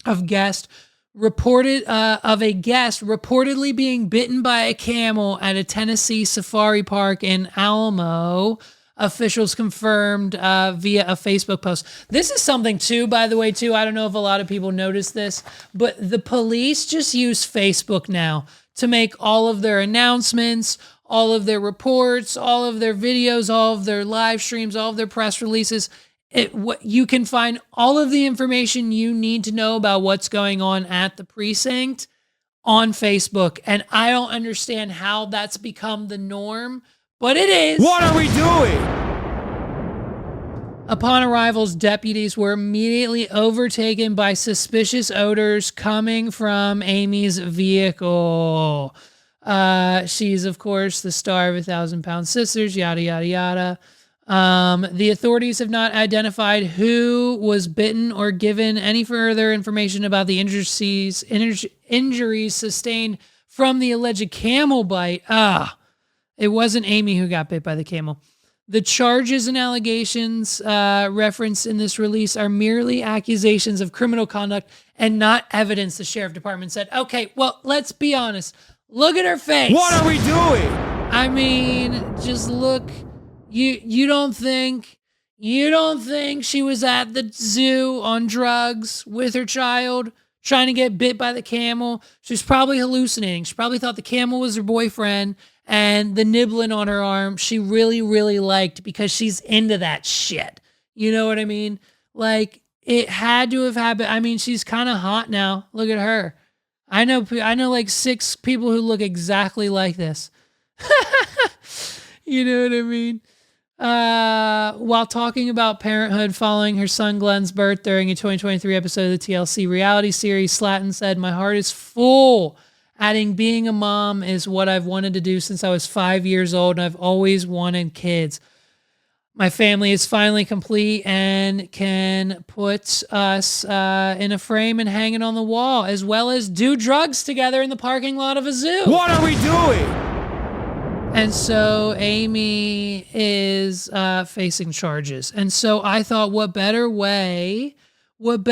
of a guest reportedly being bitten by a camel at a Tennessee safari park in Alamo. Officials confirmed via a Facebook post. This is something too, by the way, too. I don't know if a lot of people noticed this, but the police just use Facebook now to make all of their announcements, all of their reports, all of their videos, all of their live streams, all of their press releases. You can find all of the information you need to know about what's going on at the precinct on Facebook. And I don't understand how that's become the norm, but it is. What are we doing? Upon arrivals, deputies were immediately overtaken by suspicious odors coming from Amy's vehicle. She's, of course, the star of 1,000-Pound Sisters, yada, yada, yada. The authorities have not identified who was bitten or given any further information about the injuries sustained from the alleged camel bite. It wasn't Amy who got bit by the camel. The charges and allegations referenced in this release are merely accusations of criminal conduct and not evidence, the sheriff department said. Okay, well, let's be honest. Look at her face. What are we doing? I mean, just look. You don't think she was at the zoo on drugs with her child trying to get bit by the camel? She's probably hallucinating. She probably thought the camel was her boyfriend, and the nibbling on her arm she really, really liked because she's into that shit. You know what I mean? Like, it had to have happened. I mean, she's kind of hot now. Look at her. I know like 6 people who look exactly like this. You know what I mean? While talking about parenthood following her son Glenn's birth during a 2023 episode of the TLC reality series, Slatton said, "My heart is full," adding, "Being a mom is what I've wanted to do since I was 5 years old, and I've always wanted kids. My family is finally complete and can put us in a frame and hang it on the wall, as well as do drugs together in the parking lot of a zoo." What are we doing? And so Amy is facing charges. And so I thought, what better way to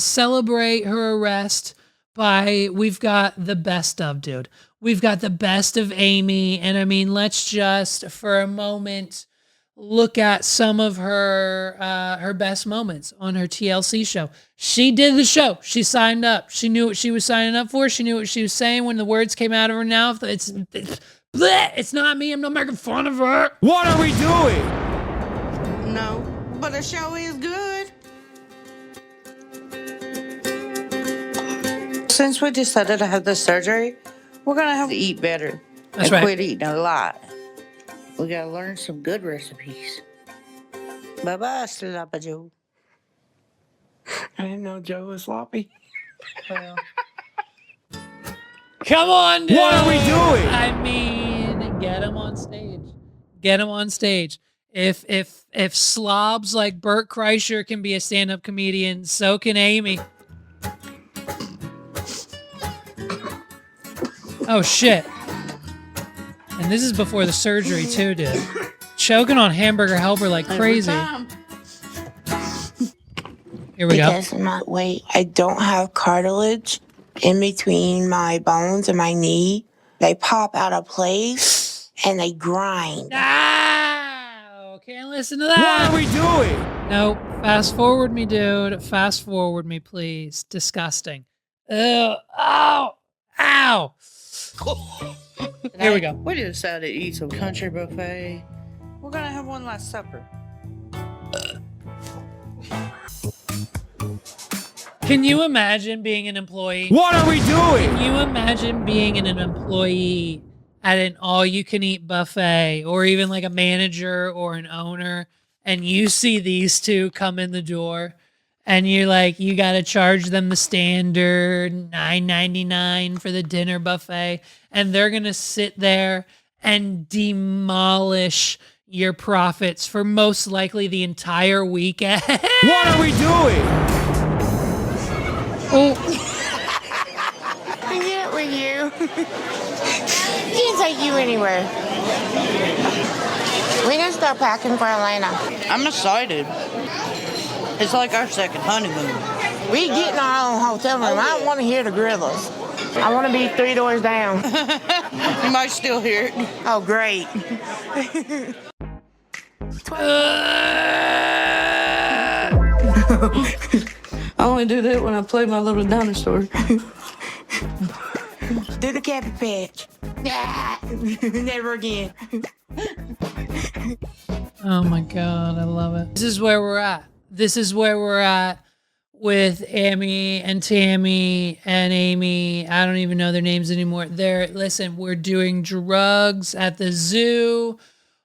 celebrate her arrest by, we've got the best of, dude. We've got the best of Amy. And I mean, let's just for a moment look at some of her best moments on her TLC show. She did the show. She signed up. She knew what she was signing up for. She knew what she was saying when the words came out of her mouth. It's not me. I'm not making fun of her. What are we doing? No, but the show is good. Since we decided to have the surgery, we're gonna have to eat better. That's and right. Quit eating a lot. We gotta learn some good recipes. Bye-bye, Sloppy Joe. I didn't know Joe was sloppy. Well, Come on, dude. What are we doing? I mean, get him on stage. Get him on stage. If slobs like Bert Kreischer can be a stand-up comedian, so can Amy. Oh shit. And this is before the surgery too, dude. Choking on hamburger helper like crazy. Here we go. Because of my weight, I don't have cartilage in between my bones and my knee. They pop out of place and they grind. Ah! Can't listen to that. What are we doing? Nope. Fast forward me, dude. Fast forward me, please. Disgusting. Ew. Ow. Ow. Here we go. We decided to eat some country buffet. We're gonna have one last supper. Can you imagine being an employee? What are we doing? Can you imagine being an employee at an all-you-can-eat buffet, or even like a manager or an owner, and you see these two come in the door, and you're like, you got to charge them the standard $9.99 for the dinner buffet, and they're going to sit there and demolish your profits for most likely the entire weekend. What are we doing? Oh, I get it with you. Can't take you anywhere. We gonna start packing for Atlanta. I'm excited. It's like our second honeymoon. We getting our own hotel room. I don't want to hear the gorillas. I want to be 3 doors down. You might still hear it. Oh, great. I only do that when I play my little dinosaur. Do the Cabbage Patch. Never again. oh my God, I love it. This is where we're at. This is where we're at with Amy and Tammy and Amy. I don't even know their names anymore. Listen, we're doing drugs at the zoo.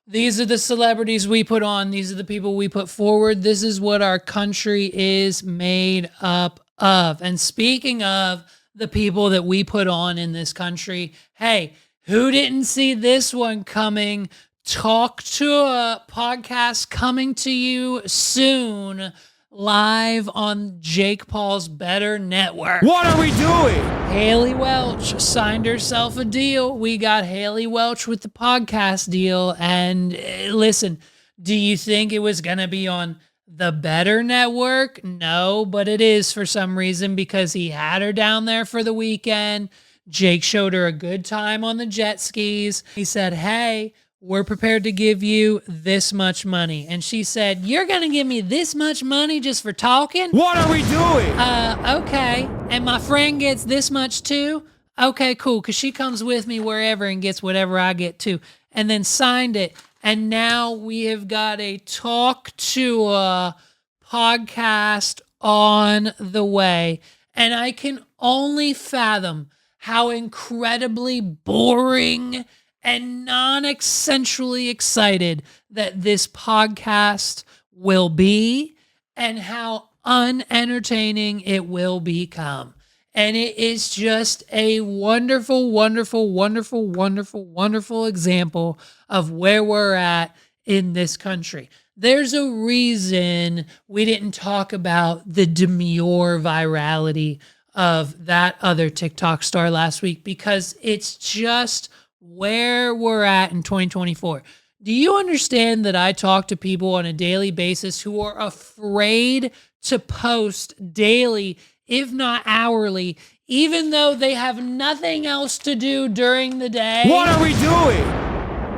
These are the celebrities we put on. These are the people we put forward. This is what our country is made up of. And speaking of the people that we put on in this country, hey, who didn't see this one coming? Talk to a podcast coming to you soon, live on Jake Paul's Better Network. What are we doing? Haley Welch signed herself a deal. We got Haley Welch with the podcast deal. And listen, do you think it was going to be on the Better Network? No, but it is for some reason, because he had her down there for the weekend. Jake showed her a good time on the jet skis. He said, hey, we're prepared to give you this much money. And she said, you're going to give me this much money just for talking? What are we doing? Okay. And my friend gets this much too? Okay, cool. Because she comes with me wherever and gets whatever I get too. And then signed it. And now we have got a Talk to a podcast on the way. And I can only fathom how incredibly boring and non-essentially excited that this podcast will be, and how unentertaining it will become. And it is just a wonderful, wonderful, wonderful, wonderful, wonderful example of where we're at in this country. There's a reason we didn't talk about the demure virality of that other TikTok star last week, because it's just where we're at in 2024. Do you understand that I talk to people on a daily basis who are afraid to post daily, if not hourly, even though they have nothing else to do during the day? What are we doing?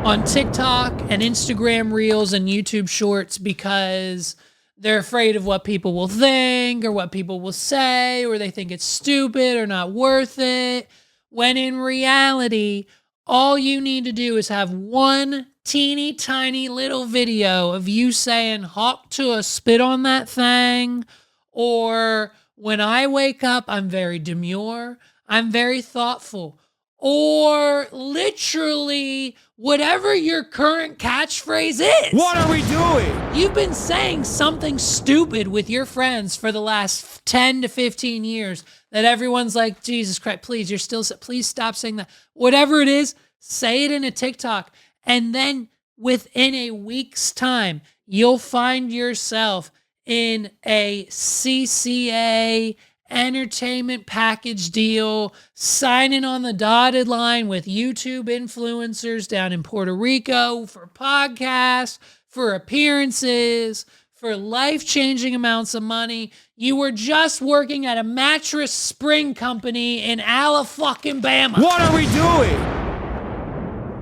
On TikTok and Instagram Reels and YouTube Shorts, because they're afraid of what people will think or what people will say, or they think it's stupid or not worth it. When in reality, all you need to do is have one teeny tiny little video of you saying, hawk to a spit on that thing. Or when I wake up, I'm very demure. I'm very thoughtful. Or literally whatever your current catchphrase is. What are we doing? You've been saying something stupid with your friends for the last 10 to 15 years that everyone's like, Jesus Christ, please, please stop saying that. Whatever it is, say it in a TikTok. And then within a week's time, you'll find yourself in a CCA entertainment package deal, signing on the dotted line with YouTube influencers down in Puerto Rico for podcasts, for appearances, for life-changing amounts of money. You were just working at a mattress spring company in Alabama. What are we doing?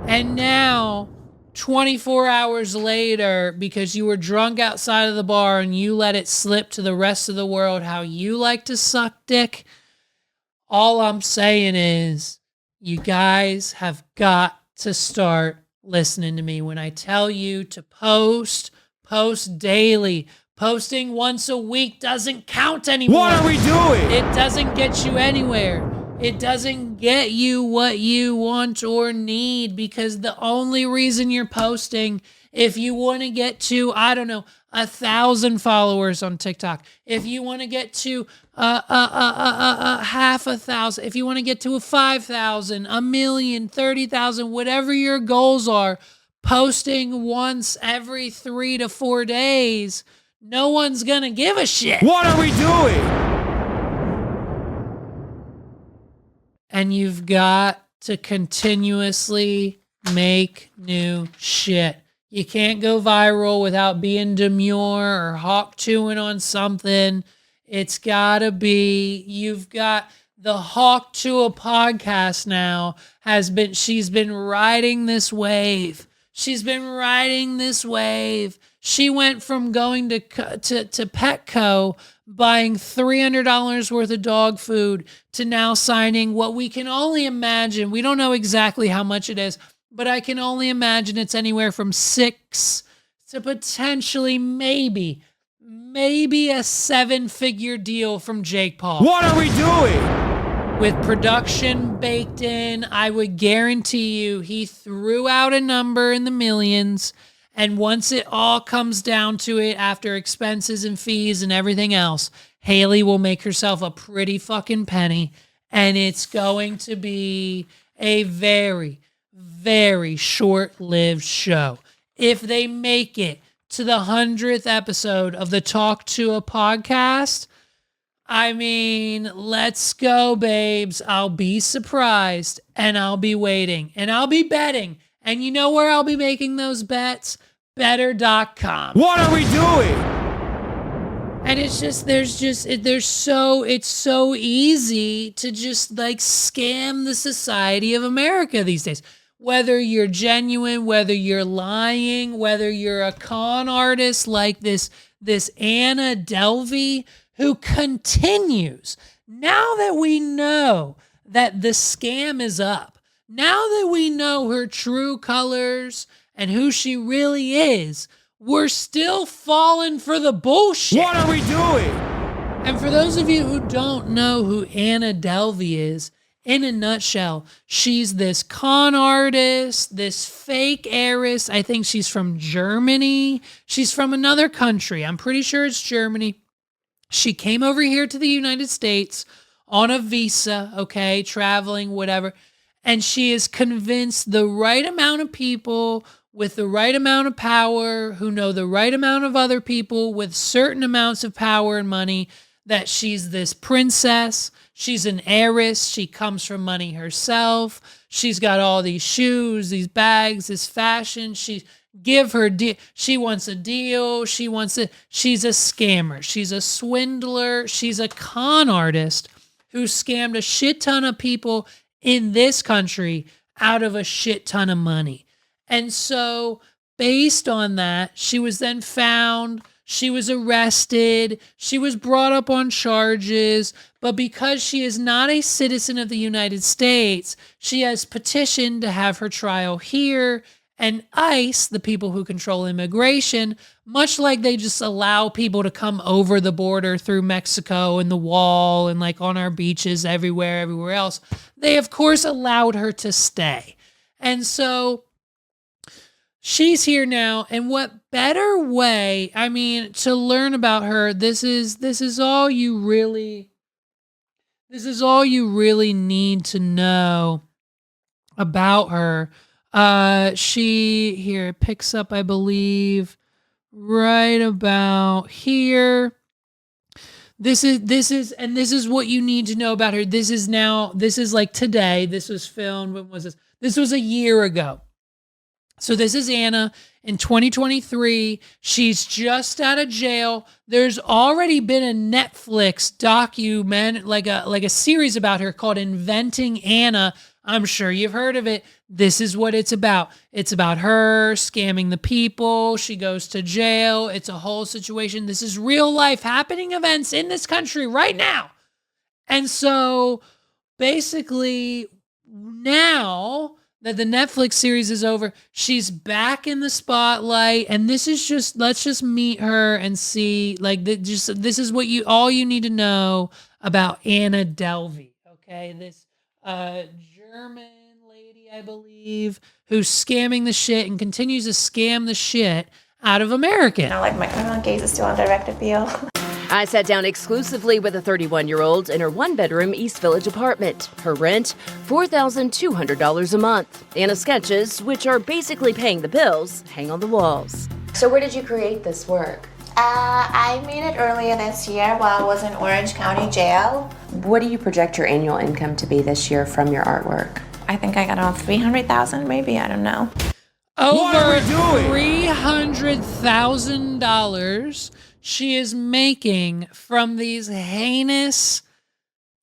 And now 24 hours later, because you were drunk outside of the bar and you let it slip to the rest of the world how you like to suck dick, all I'm saying is you guys have got to start listening to me when I tell you to post daily. Posting once a week doesn't count anymore. What are we doing? It doesn't get you anywhere. It doesn't get you what you want or need, because the only reason you're posting, if you want to get to, 1,000 followers on TikTok, if you want to get to half a thousand, if you want to get to 5,000, 1,000,000, 30,000, whatever your goals are, posting once every 3 to 4 days, no one's gonna give a shit. What are we doing? And you've got to continuously make new shit. You can't go viral without being demure or hawk chewing on something. It's gotta be, you've got the Hawk to a podcast now she's been riding this wave. She's been riding this wave. She went from going to Petco, buying $300 worth of dog food, to now signing what we can only imagine. We don't know exactly how much it is, but I can only imagine it's anywhere from 6 to potentially maybe a 7-figure deal from Jake Paul. What are we doing? With production baked in, I would guarantee you he threw out a number in the millions. And once it all comes down to it, after expenses and fees and everything else, Haley will make herself a pretty fucking penny. And it's going to be a very, very short-lived show. If they make it to the 100th episode of the Talk to a podcast, I mean, let's go, babes. I'll be surprised, and I'll be waiting, and I'll be betting. And you know where I'll be making those bets? Better.com. What are we doing? And it's so easy to just like scam the society of America these days. Whether you're genuine, whether you're lying, whether you're a con artist like this Anna Delvey, who continues, now that we know that the scam is up, now that we know her true colors and who she really is, we're still falling for the bullshit. What are we doing? And for those of you who don't know who Anna Delvey is, in a nutshell, she's this con artist, this fake heiress. I think she's from Germany. She's from another country. I'm pretty sure it's Germany. She came over here to the United States on a visa, okay, traveling, whatever. And she has convinced the right amount of people with the right amount of power, who know the right amount of other people with certain amounts of power and money, that she's this princess. She's an heiress. She comes from money herself. She's got all these shoes, these bags, this fashion. She wants a deal. She's a scammer. She's a swindler. She's a con artist who scammed a shit ton of people in this country out of a shit ton of money. And so based on that, she was then found, she was arrested, she was brought up on charges, but because she is not a citizen of the United States, she has petitioned to have her trial here. And ICE, the people who control immigration, much like they just allow people to come over the border through Mexico and the wall and like on our beaches everywhere else, they of course allowed her to stay. And so she's here now, and what better way, I mean, to learn about her, this is all you really need to know about her. It picks up, I believe, right about here. This is what you need to know about her. This is like today. This was filmed, when was this? This was a year ago. So this is Anna in 2023. She's just out of jail. There's already been a Netflix document, like a series about her called Inventing Anna. I'm sure you've heard of it. This is what it's about. It's about her scamming the people. She goes to jail. It's a whole situation. This is real life happening events in this country right now. And so basically now that the Netflix series is over, she's back in the spotlight. And this is just, let's just meet her and see, like, this is what all you need to know about Anna Delvey. Okay. This German lady, I believe, who's scamming the shit and continues to scam the shit out of Americans. Like my criminal case is still on direct appeal. I sat down exclusively with a 31-year-old in her one-bedroom East Village apartment. Her rent, $4,200 a month. Anna's sketches, which are basically paying the bills, hang on the walls. So where did you create this work? I made it earlier this year while I was in Orange County Jail. What do you project your annual income to be this year from your artwork? I think I got around $300,000 maybe, I don't know. Over $300,000 she is making from these heinous,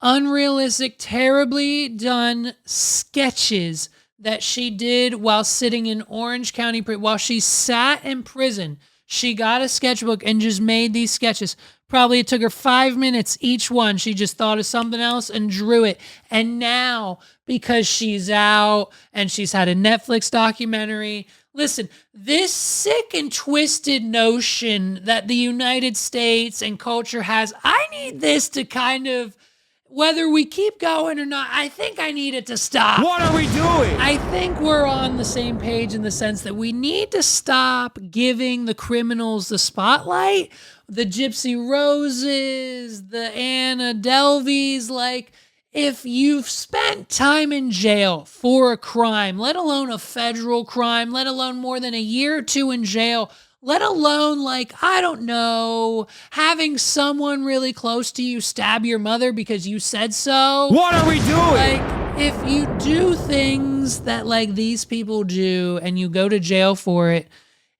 unrealistic, terribly done sketches that she did while sitting in Orange County, while she sat in prison. She got a sketchbook and just made these sketches. Probably it took her 5 minutes each one. She just thought of something else and drew it. And now, because she's out and she's had a Netflix documentary, listen, this sick and twisted notion that the United States and culture has, I need this to kind of, whether we keep going or not, I think I need it to stop. What are we doing? I think we're on the same page in the sense that we need to stop giving the criminals the spotlight. The Gypsy Roses, the Anna Delveys, like, if you've spent time in jail for a crime, let alone a federal crime, let alone more than a year or two in jail, let alone, like, I don't know, having someone really close to you stab your mother because you said so. What are we doing? Like, if you do things that, like, these people do and you go to jail for it,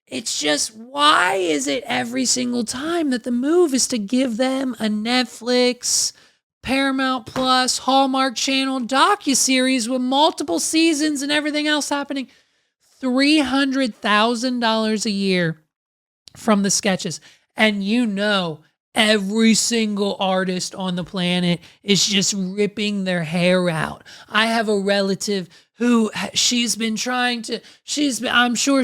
it's just, why is it every single time that the move is to give them a Netflix, Paramount Plus, Hallmark Channel docuseries with multiple seasons and everything else happening? $300,000 a year from the sketches. And you know, every single artist on the planet is just ripping their hair out. I have a relative who I'm sure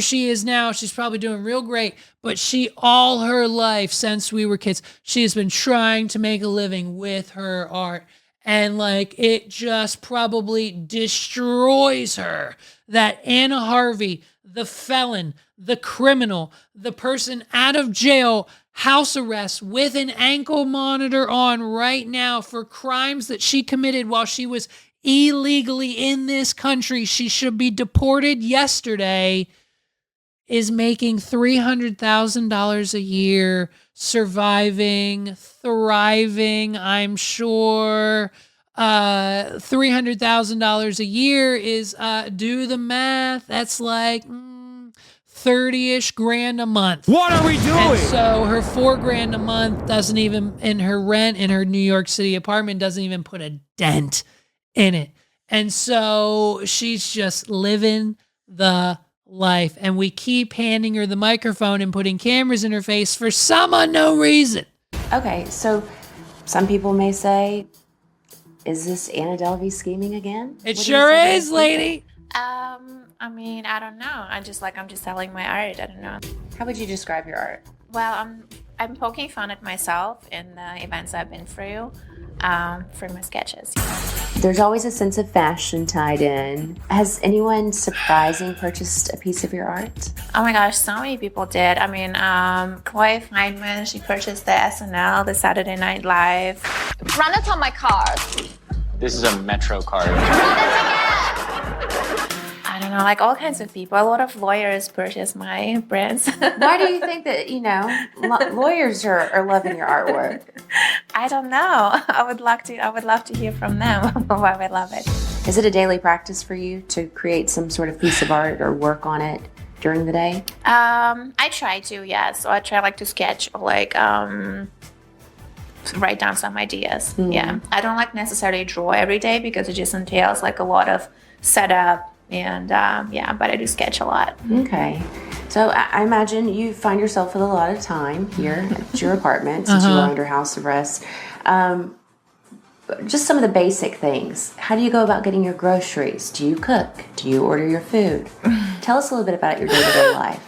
she is now, she's probably doing real great, but she, all her life since we were kids, she has been trying to make a living with her art. And like, it just probably destroys her that Anna Harvey, the felon, the criminal, the person out of jail, house arrest with an ankle monitor on right now for crimes that she committed while she was illegally in this country, she should be deported yesterday, is making $300,000 a year, surviving, thriving, I'm sure. $300,000 a year is, do the math, that's like 30-ish grand a month. What are we doing? And so her $4,000 a month doesn't even, in her rent in her New York City apartment, doesn't even put a dent in it. And so she's just living the life. And we keep handing her the microphone and putting cameras in her face for some unknown reason. Okay, so some people may say, is this Anna Delvey scheming again? It sure is, lady. I mean, I don't know. I'm just selling my art. I don't know. How would you describe your art? Well, I'm poking fun at myself in the events I've been through for my sketches. There's always a sense of fashion tied in. Has anyone surprising purchased a piece of your art? Oh my gosh, so many people did. I mean, Chloe Feynman, she purchased the SNL, the Saturday Night Live. Run it on my card. This is a Metro card. I don't know, like all kinds of people. A lot of lawyers purchase my prints. Why do you think that, lawyers are loving your artwork? I don't know. I would love to hear from them why they love it. Is it a daily practice for you to create some sort of piece of art or work on it during the day? I try to, yeah. So I try to sketch or write down some ideas. Mm-hmm. Yeah. I don't necessarily draw every day because it just entails a lot of set up. And yeah, but I do sketch a lot. Okay. So I imagine you find yourself with a lot of time here at your apartment since you are under house arrest. Just some of the basic things. How do you go about getting your groceries? Do you cook? Do you order your food? Tell us a little bit about your day-to-day life.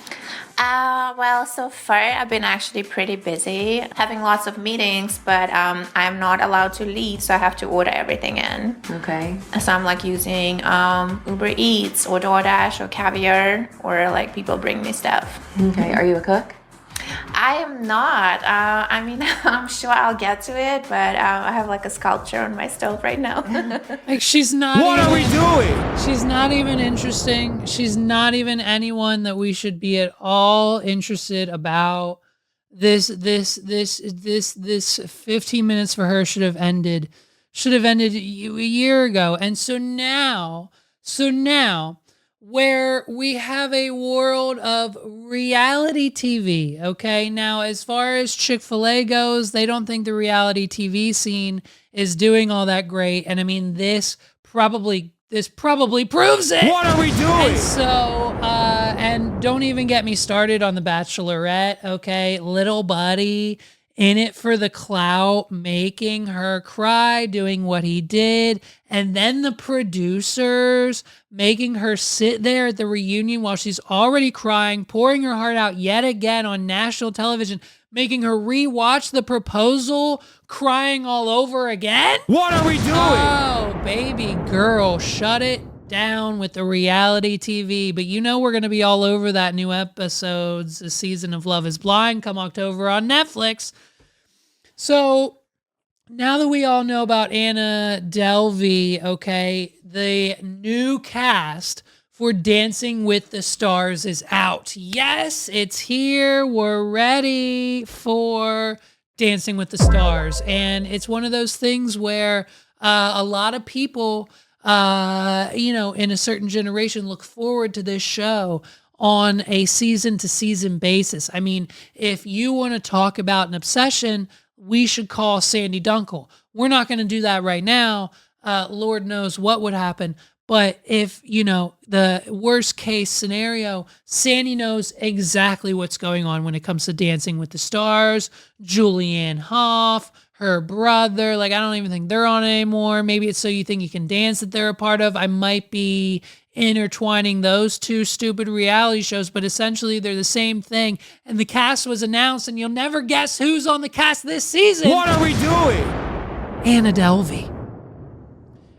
Well, so far I've been actually pretty busy, having lots of meetings, but I'm not allowed to leave, so I have to order everything in. Okay. So I'm like using Uber Eats or DoorDash or Caviar, or like people bring me stuff. Okay. Are you a cook? I am not. I mean, I'm sure I'll get to it, but I have like a sculpture on my stove right now. Like she's not. What are we doing? She's not even interesting. She's not even anyone that we should be at all interested about. This 15 minutes for her should have ended a year ago. And so now where we have a world of reality TV, okay? Now, as far as Chick-fil-A goes, they don't think the reality TV scene is doing all that great. And I mean, this probably proves it. What are we doing? And so, and don't even get me started on The Bachelorette, okay? Little buddy in it for the clout, making her cry, doing what he did. And then the producers making her sit there at the reunion while she's already crying, pouring her heart out yet again on national television, making her rewatch the proposal, crying all over again. What are we doing? Oh, baby girl, shut it down with the reality TV. But you know we're going to be all over that new episodes, the season of Love is Blind, come October on Netflix. So now that we all know about Anna Delvey, okay, the new cast for Dancing with the Stars is out. Yes, it's here. We're ready for Dancing with the Stars. And it's one of those things where a lot of people, in a certain generation look forward to this show on a season-to-season basis. I mean, if you want to talk about an obsession, we should call Sandy Dunkel. We're not going to do that right now. Lord knows what would happen. But if, the worst case scenario, Sandy knows exactly what's going on when it comes to Dancing with the Stars. Julianne Hough, her brother, I don't even think they're on anymore. Maybe it's So You Think You Can Dance that they're a part of. I might be intertwining those two stupid reality shows, but essentially they're the same thing. And the cast was announced, and you'll never guess who's on the cast this season. What are we doing? Anna Delvey.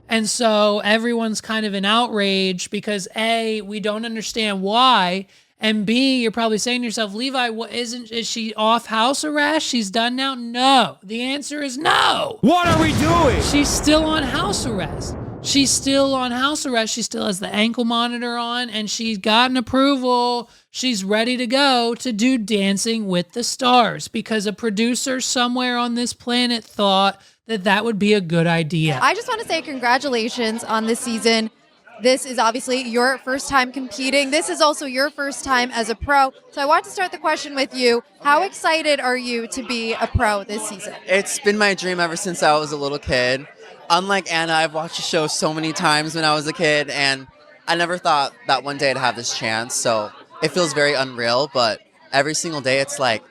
And so everyone's kind of in outrage because A, we don't understand why, and B, you're probably saying to yourself, Levi, is she off house arrest? She's done now? No. The answer is no. What are we doing? She's still on house arrest. She's still on house arrest. She still has the ankle monitor on, and she's gotten approval. She's ready to go to do Dancing with the Stars because a producer somewhere on this planet thought that would be a good idea. I just want to say congratulations on this season. This is obviously your first time competing. This is also your first time as a pro. So I want to start the question with you. How excited are you to be a pro this season? It's been my dream ever since I was a little kid. Unlike Anna, I've watched the show so many times when I was a kid, and I never thought that one day I'd have this chance. So it feels very unreal, but every single day it's like,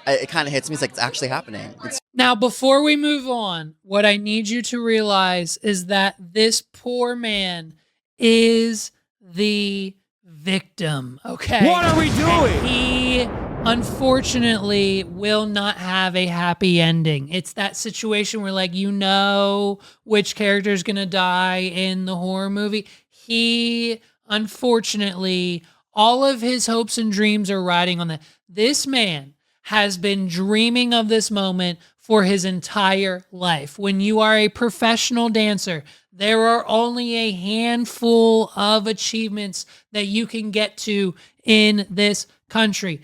it kind of hits me. It's like it's actually happening. Now, before we move on, what I need you to realize is that this poor man is the victim, okay? What are we doing? And he, unfortunately, will not have a happy ending. It's that situation where, which character is going to die in the horror movie. He, unfortunately, all of his hopes and dreams are riding on that. This man has been dreaming of this moment for his entire life. When you are a professional dancer, there are only a handful of achievements that you can get to in this country.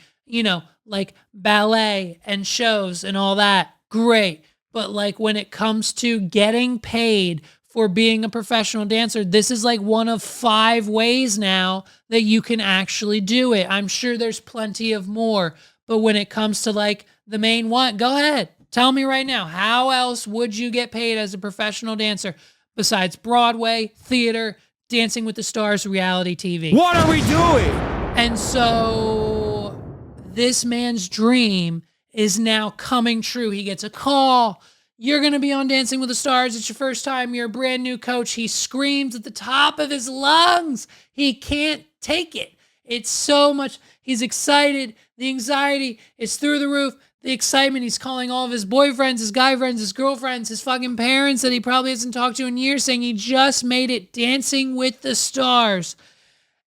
Like ballet and shows and all that, great. But when it comes to getting paid for being a professional dancer, this is one of 5 ways now that you can actually do it. I'm sure there's plenty of more. But when it comes to the main one, go ahead. Tell me right now, how else would you get paid as a professional dancer besides Broadway, theater, Dancing with the Stars reality TV. What are we doing? And so this man's dream is now coming true. He gets a call. You're going to be on Dancing with the Stars. It's your first time. You're a brand new coach. He screams at the top of his lungs. He can't take it. It's so much. He's excited. The anxiety is through the roof. The excitement. He's calling all of his boyfriends, his guy friends, his girlfriends, his fucking parents that he probably hasn't talked to in years, saying he just made it Dancing with the Stars.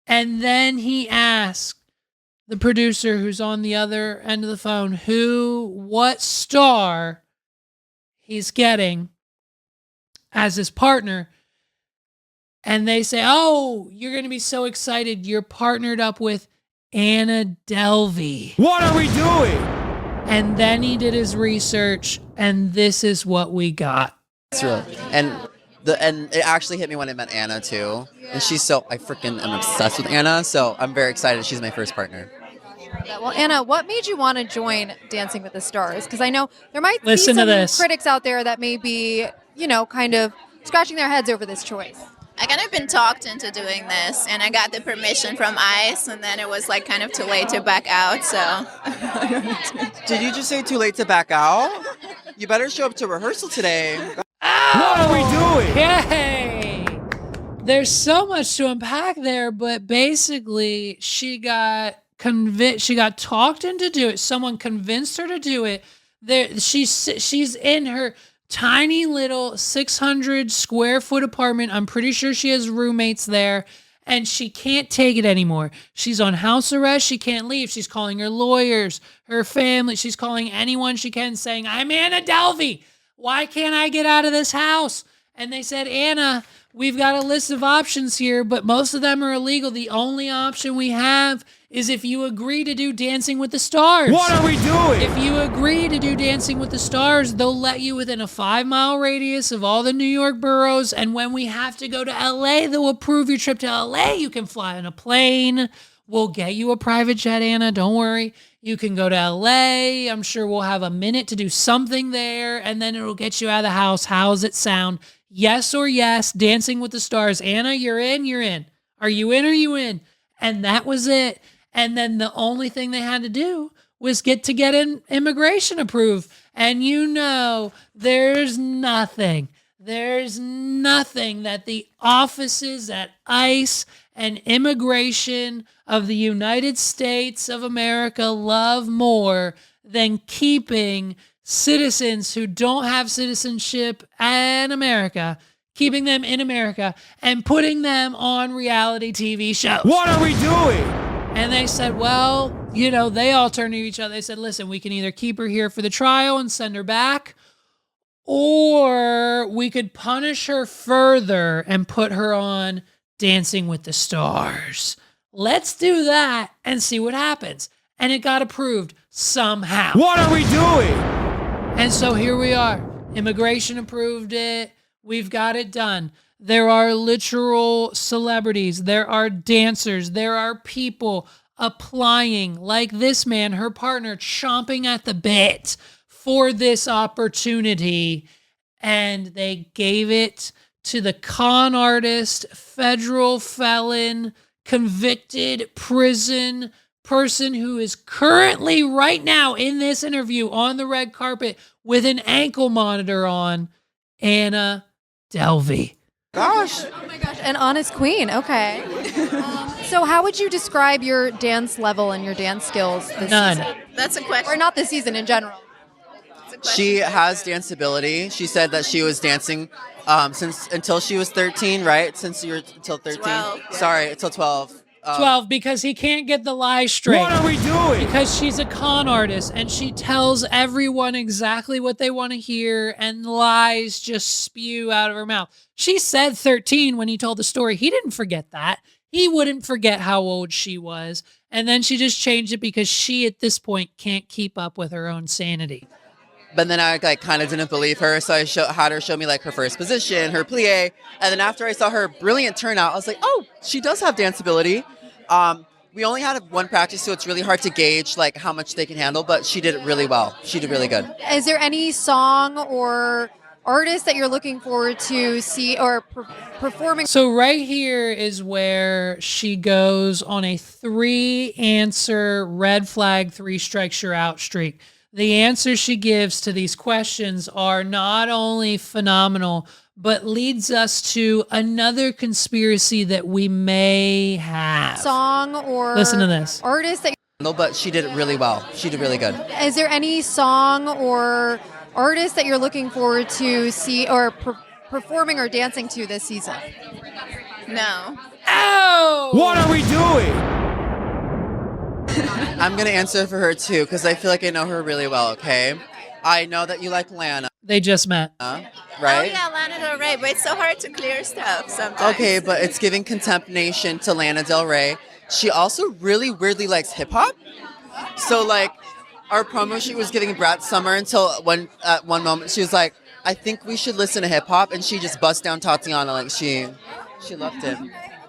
And then he asked the producer who's on the other end of the phone what star he's getting as his partner. And they say, oh, you're going to be so excited. You're partnered up with Anna Delvey. What are we doing? And then he did his research, and this is what we got. It's real. And it actually hit me when I met Anna too. And I freaking am obsessed with Anna. So I'm very excited. She's my first partner. Well, Anna, what made you want to join Dancing with the Stars? Because I know there might be Listen to some this. critics out there that may be, kind of scratching their heads over this choice. I kind of been talked into doing this, and I got the permission from ICE, and then it was like kind of too late to back out, so. Did you just say too late to back out? You better show up to rehearsal today. What are we doing? Hey! There's so much to unpack there, but basically she got convinced. She got talked into do it. Someone convinced her to do it. She's in her tiny little 600 square foot apartment. I'm pretty sure she has roommates there, and she can't take it anymore. She's on house arrest. She can't leave. She's calling her lawyers, her family. She's calling anyone she can, saying, I'm Anna Delvey. Why can't I get out of this house? And they said, Anna, we've got a list of options here, but most of them are illegal. The only option we have is if you agree to do Dancing with the Stars. What are we doing? If you agree to do Dancing with the Stars, they'll let you within a 5-mile radius of all the New York boroughs. And when we have to go to LA, they'll approve your trip to LA. You can fly on a plane. We'll get you a private jet, Anna. Don't worry. You can go to LA. I'm sure we'll have a minute to do something there, and then it'll get you out of the house. How's it sound? Yes or yes, Dancing with the Stars. Anna, you're in, you're in. Are you in, are you in? And that was it. And then the only thing they had to do was get immigration approved. And there's nothing that the offices at ICE and immigration of the United States of America love more than keeping citizens who don't have citizenship in America, keeping them in America and putting them on reality TV shows. What are we doing? And they said, well, they all turned to each other. They said, listen, we can either keep her here for the trial and send her back, or we could punish her further and put her on Dancing with the Stars. Let's do that and see what happens. And it got approved somehow. What are we doing? And so here we are. Immigration approved it. We've got it done. There are literal celebrities. There are dancers. There are people applying, like this man, her partner, chomping at the bit for this opportunity. And they gave it to the con artist, federal felon, convicted prison person who is currently right now in this interview on the red carpet with an ankle monitor on, Anna Delvey. Gosh. Oh my gosh, an honest queen. Okay. So how would you describe your dance level and your dance skills this None. season? That's a question. Or not this season, in general. She has danceability. She said that she was dancing until she was 13, right? Since you were until 13. 12, yeah. Sorry, until 12. 12, because he can't get the lie straight. What are we doing? Because she's a con artist and she tells everyone exactly what they want to hear, and lies just spew out of her mouth. She said 13 when he told the story. He didn't forget that. He wouldn't forget how old she was. And then she just changed it because she, at this point, can't keep up with her own sanity. But then I kind of didn't believe her, so I had her show me her first position, her plie, and then after I saw her brilliant turnout, I was like, oh, she does have danceability. We only had one practice, so it's really hard to gauge how much they can handle, but she did it really well. She did really good. Is there any song or artists that you're looking forward to see or performing. So right here is where she goes on a 3-answer red flag, 3 strikes you're out streak. The answers she gives to these questions are not only phenomenal, but leads us to another conspiracy that we may have. Song or listen to this. Artist that No, but she did it really well. She did really good. is there any song or artist that you're looking forward to see or performing or dancing to this season? No. Oh! What are we doing? I'm going to answer for her too, because I feel like I know her really well, okay? I know that you like Lana. They just met. Right? Oh yeah, Lana Del Rey, but it's so hard to clear stuff sometimes. Okay, but it's giving Contempt Nation to Lana Del Rey. She also really weirdly likes hip-hop. So, like, our promo shoot was giving Brat Summer until at one moment she was like, I think we should listen to hip-hop, and she just bust down Tatiana like she loved it.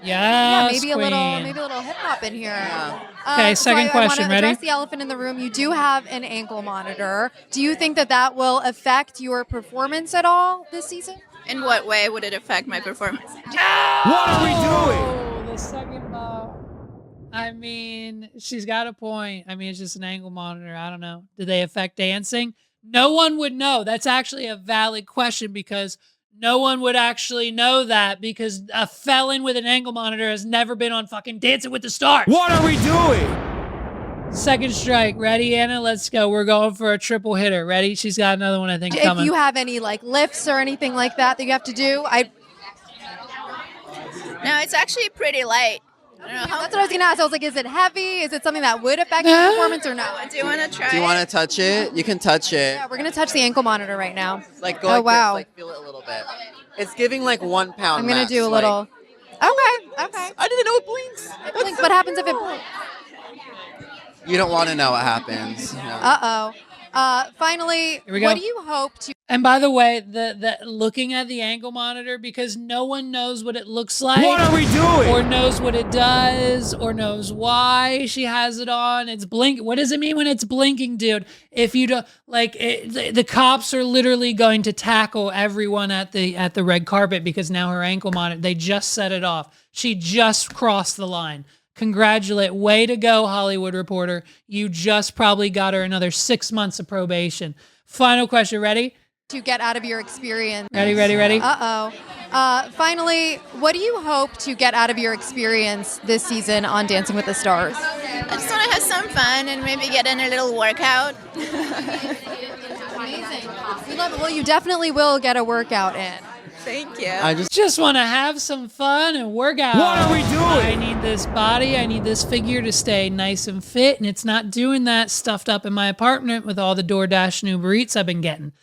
Yeah, maybe queen. a little hip hop in here. Yeah. Okay, second question. I want to Ready? address the elephant in the room. You do have an ankle monitor. Do you think that will affect your performance at all this season? In what way would it affect my performance? What are we doing? Oh, the second ball. I mean, she's got a point. I mean, it's just an ankle monitor. I don't know. Do they affect dancing? No one would know. That's actually a valid question because no one would actually know that because a felon with an ankle monitor has never been on fucking Dancing with the Stars. What are we doing? Second strike. Ready, Anna? Let's go. We're going for a triple hitter. Ready? She's got another one, I think, coming. If you have any like lifts or anything like that you have to do, No, it's actually pretty light. I don't know how. That's what I was gonna ask. I was like, is it heavy? Is it something that would affect your performance or no? Do you want to try? Do you want to touch it? You can touch it. Yeah, we're gonna touch the ankle monitor right now. Like go Oh, like wow. this, like feel it a little bit. It's giving like 1 pound. I'm gonna max, do a like- little. Okay. I didn't know it blinks. It blinks. What happens if it blinks? You don't want to know what happens. No. Finally, Here we go. what do you hope to? And by the way, the looking at the ankle monitor, because no one knows what it looks like. What are we doing? Or knows what it does, or knows why she has it on. It's blinking. What does it mean when it's blinking, dude? If you don't like, the cops are literally going to tackle everyone at the red carpet because now her ankle monitor. They just set it off. She just crossed the line. Congratulate. Way to go, Hollywood Reporter. You just probably got her another 6 months of probation. Final question. Ready? To get out of your experience. Ready? Finally, what do you hope to get out of your experience this season on Dancing with the Stars? I just want to have some fun and maybe get in a little workout. Amazing. We love it. Well, you definitely will get a workout in. Thank you. I just want to have some fun and work out. What are we doing? I need this body. I need this figure to stay nice and fit. And it's not doing that stuffed up in my apartment with all the DoorDash and Uber Eats I've been getting.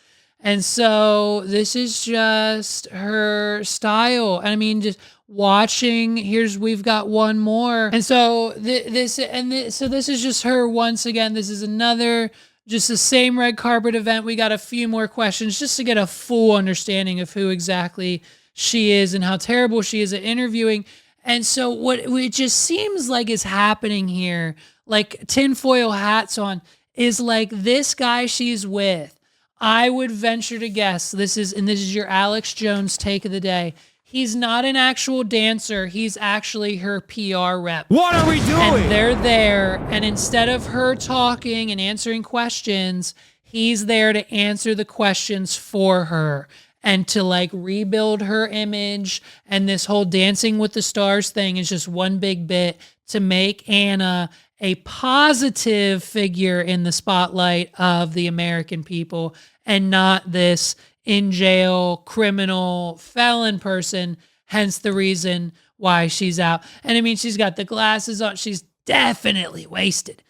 And so this is just her style. I mean, just watching. We've got one more. And so this is just her once again. This is another. Just the same red carpet event. We got a few more questions just to get a full understanding of who exactly she is and how terrible she is at interviewing. And so what it just seems like is happening here, like tinfoil hats on, is like this guy she's with. I would venture to guess this is your Alex Jones take of the day. He's not an actual dancer. He's actually her PR rep. What are we doing? And they're there. And instead of her talking and answering questions, he's there to answer the questions for her and to like rebuild her image. And this whole Dancing with the Stars thing is just one big bit to make Anna a positive figure in the spotlight of the American people and not this in jail, criminal, felon person, hence the reason why she's out. And I mean, she's got the glasses on. She's definitely wasted.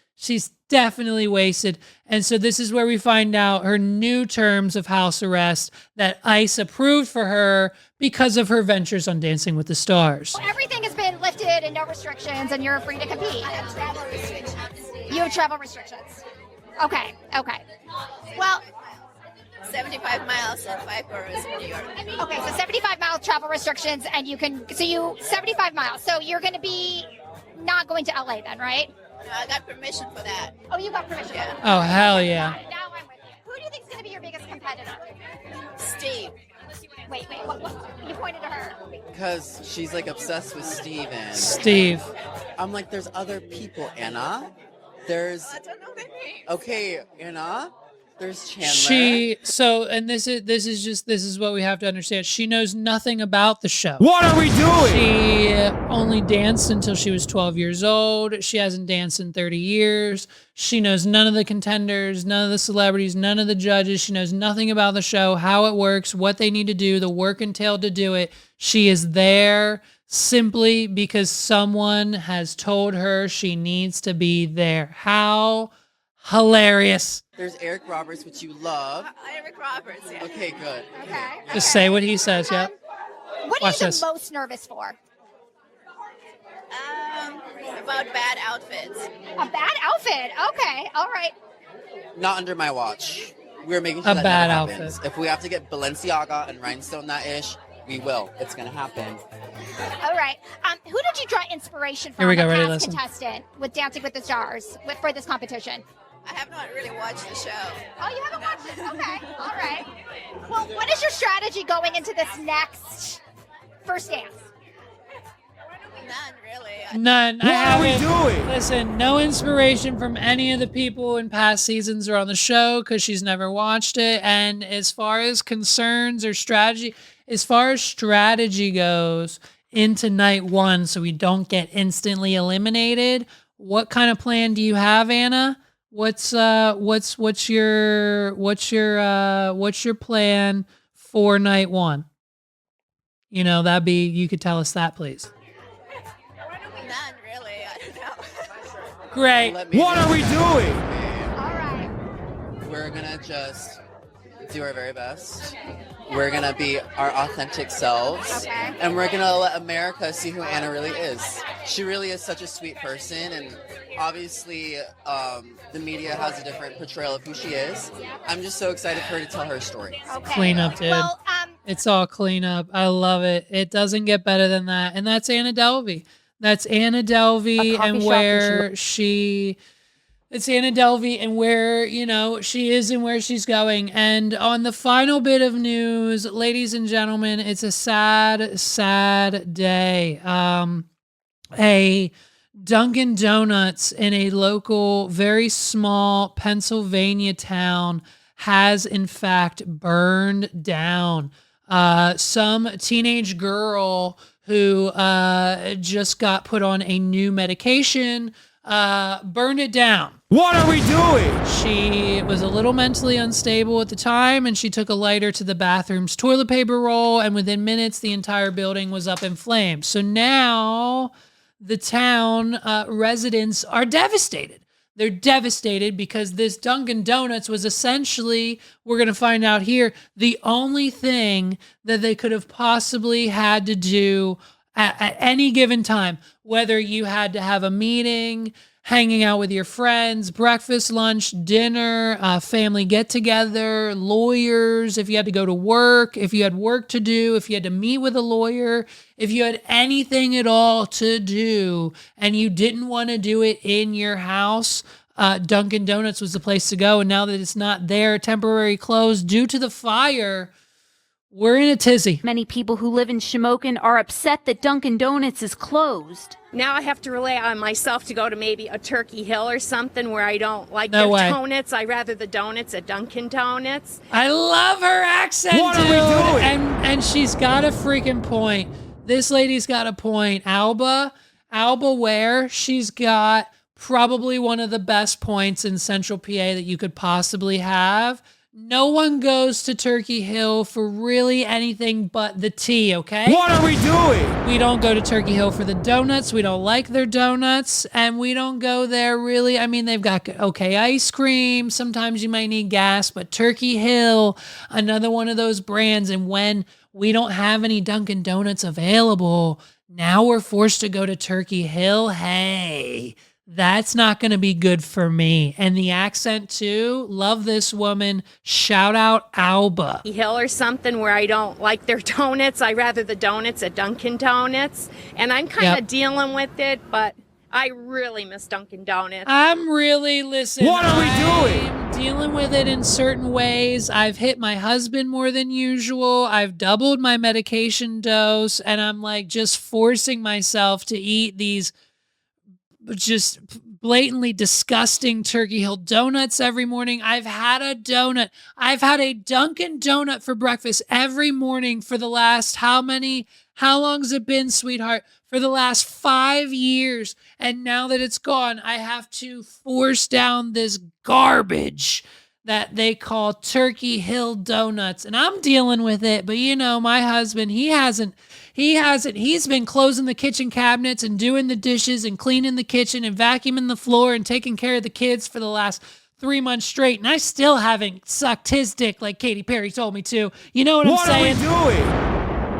And so this is where we find out her new terms of house arrest that ICE approved for her because of her ventures on Dancing with the Stars. Everything has been lifted and no restrictions, and you're free to compete. You have travel restrictions. Okay. Well, 75 miles and 5 boroughs in New York. okay, so 75-mile travel restrictions, and 75 miles. So you're going to be not going to LA then, right? No, I got permission for that. Oh, you got permission. Yeah. Oh, hell yeah. Now I'm with you. Who do you think is going to be your biggest competitor? Steve. Wait, what? You pointed to her. Because she's like obsessed with Steven. Steve. I'm like, there's other people, Anna. There's. I don't know their names. Okay, Anna. There's Chandler. This is what we have to understand. She knows nothing about the show. What are we doing? She only danced until she was 12 years old. She hasn't danced in 30 years. She knows none of the contenders, none of the celebrities, none of the judges. She knows nothing about the show, how it works, what they need to do, the work entailed to do it. She is there simply because someone has told her she needs to be there. How hilarious. There's Eric Roberts, which you love. Eric Roberts, yeah. Okay, good. Okay. Just say what he says, yeah. What Watch are you this. the most nervous for? About bad outfits. A bad outfit. Okay. All right. Not under my watch. We're making sure A that bad never happens. outfit. If we have to get Balenciaga and rhinestone that ish, we will. It's gonna happen. All right. Who did you draw inspiration from? Here we go, a ready, past listen. contestant with Dancing with the Stars for this competition? I have not really watched the show. Oh, you haven't watched it? Okay. All right. Well, what is your strategy going into this next first dance? None, really. None. What are we doing? Listen, no inspiration from any of the people in past seasons or on the show because she's never watched it. And as far as concerns or strategy, as far as strategy goes into night one, so we don't get instantly eliminated, what kind of plan do you have, Anna? What's your plan for night one? You know, you could tell us that, please. None, really. I don't know. Great. What are we doing? All right. We're gonna just do our very best. We're gonna be our authentic selves. Okay. And we're gonna let America see who Anna really is. She really is such a sweet person, and obviously the media has a different portrayal of who she is. I'm just so excited for her to tell her story. Okay. Clean up, dude. Well, It's all clean up. I love it. It doesn't get better than that. And that's Anna Delvey. That's Anna Delvey and where it's Anna Delvey and where, she is and where she's going. And on the final bit of news, ladies and gentlemen, it's a sad, sad day. A Dunkin' Donuts in a local, very small Pennsylvania town has in fact burned down. Some teenage girl who just got put on a new medication burned it down. What are we doing? She was a little mentally unstable at the time, and she took a lighter to the bathroom's toilet paper roll, and within minutes, the entire building was up in flames. So now the town residents are devastated. They're devastated because this Dunkin' Donuts was essentially, we're going to find out here, the only thing that they could have possibly had to do at any given time, whether you had to have a meeting, hanging out with your friends, breakfast, lunch, dinner, family get-together, lawyers, if you had to go to work, if you had work to do, if you had to meet with a lawyer, if you had anything at all to do and you didn't want to do it in your house, Dunkin' Donuts was the place to go. And now that it's not there, temporary closed due to the fire, we're in a tizzy. Many people who live in Shamokin are upset that Dunkin' Donuts is closed. Now I have to rely on myself to go to maybe a Turkey Hill or something where I don't like No their way. donuts. I rather the donuts at Dunkin' Donuts. I love her accent, What are dude. we doing? And she's got a freaking point. This lady's got a point. Alba Ware, she's got probably one of the best points in Central PA that you could possibly have. No one goes to Turkey Hill for really anything but the tea, okay? What are we doing? We don't go to Turkey Hill for the donuts. We don't like their donuts. And we don't go there really. I mean, they've got okay ice cream. Sometimes you might need gas. But Turkey Hill, another one of those brands. And when we don't have any Dunkin' Donuts available, now we're forced to go to Turkey Hill. Hey, that's not going to be good for me. And the accent too. Love this woman. Shout out Alba. Hill or something where I don't like their donuts. I rather the donuts at Dunkin' Donuts. And I'm kind of dealing with it, but I really miss Dunkin' Donuts. I'm really listening. What are we doing? I'm dealing with it in certain ways. I've hit my husband more than usual. I've doubled my medication dose, and I'm like just forcing myself to eat these just blatantly disgusting Turkey Hill donuts every morning. I've had a donut. I've had a Dunkin' Donut for breakfast every morning for the last how long's it been, sweetheart? For the last 5 years. And now that it's gone, I have to force down this garbage that they call Turkey Hill donuts. And I'm dealing with it. But you know, my husband, he's been closing the kitchen cabinets and doing the dishes and cleaning the kitchen and vacuuming the floor and taking care of the kids for the last 3 months straight. And I still haven't sucked his dick like Katy Perry told me to. You know what I'm saying? What are we doing?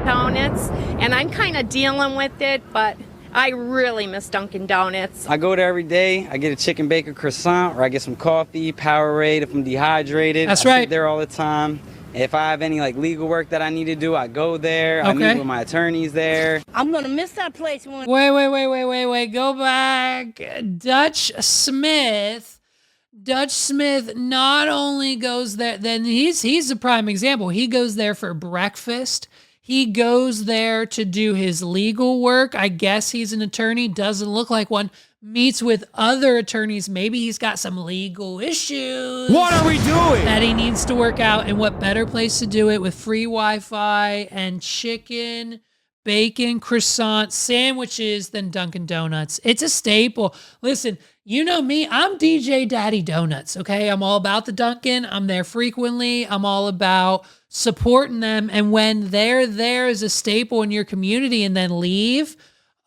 Donuts, and I'm kind of dealing with it, but I really miss Dunkin' Donuts. I go there every day. I get a chicken bacon croissant, or I get some coffee, Powerade if I'm dehydrated. That's I right. sit there all the time. If I have any legal work that I need to do, I go there. I meet with my attorneys there. I'm gonna miss that place. Wait. Go back. Dutch Smith not only goes there, then he's a prime example. He goes there for breakfast. He goes there to do his legal work. I guess he's an attorney. Doesn't look like one. Meets with other attorneys. Maybe he's got some legal issues. What are we doing? That he needs to work out. And what better place to do it with free Wi-Fi and chicken, bacon, croissant, sandwiches than Dunkin' Donuts. It's a staple. Listen, you know me. I'm DJ Daddy Donuts, okay? I'm all about the Dunkin'. I'm there frequently. I'm all about supporting them. And when they're there as a staple in your community and then leave,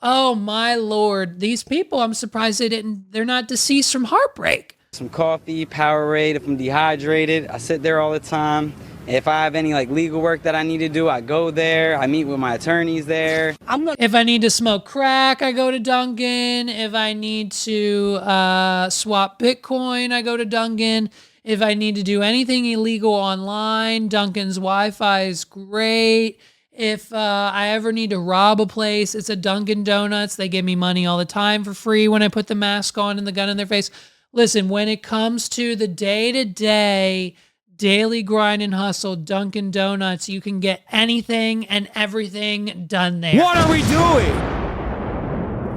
oh my Lord, these people, I'm surprised they're not deceased from heartbreak. Some coffee, Powerade if I'm dehydrated. I sit there all the time. If I have any legal work that I need to do, I go there. I meet with my attorneys there. If I need to smoke crack, I go to Dunkin'. If I need to swap Bitcoin, I go to Dunkin'. If I need to do anything illegal online, Dunkin's Wi-Fi is great. If I ever need to rob a place, it's a Dunkin' Donuts. They give me money all the time for free when I put the mask on and the gun in their face. Listen, when it comes to the day-to-day, daily grind and hustle, Dunkin' Donuts, you can get anything and everything done there. What are we doing?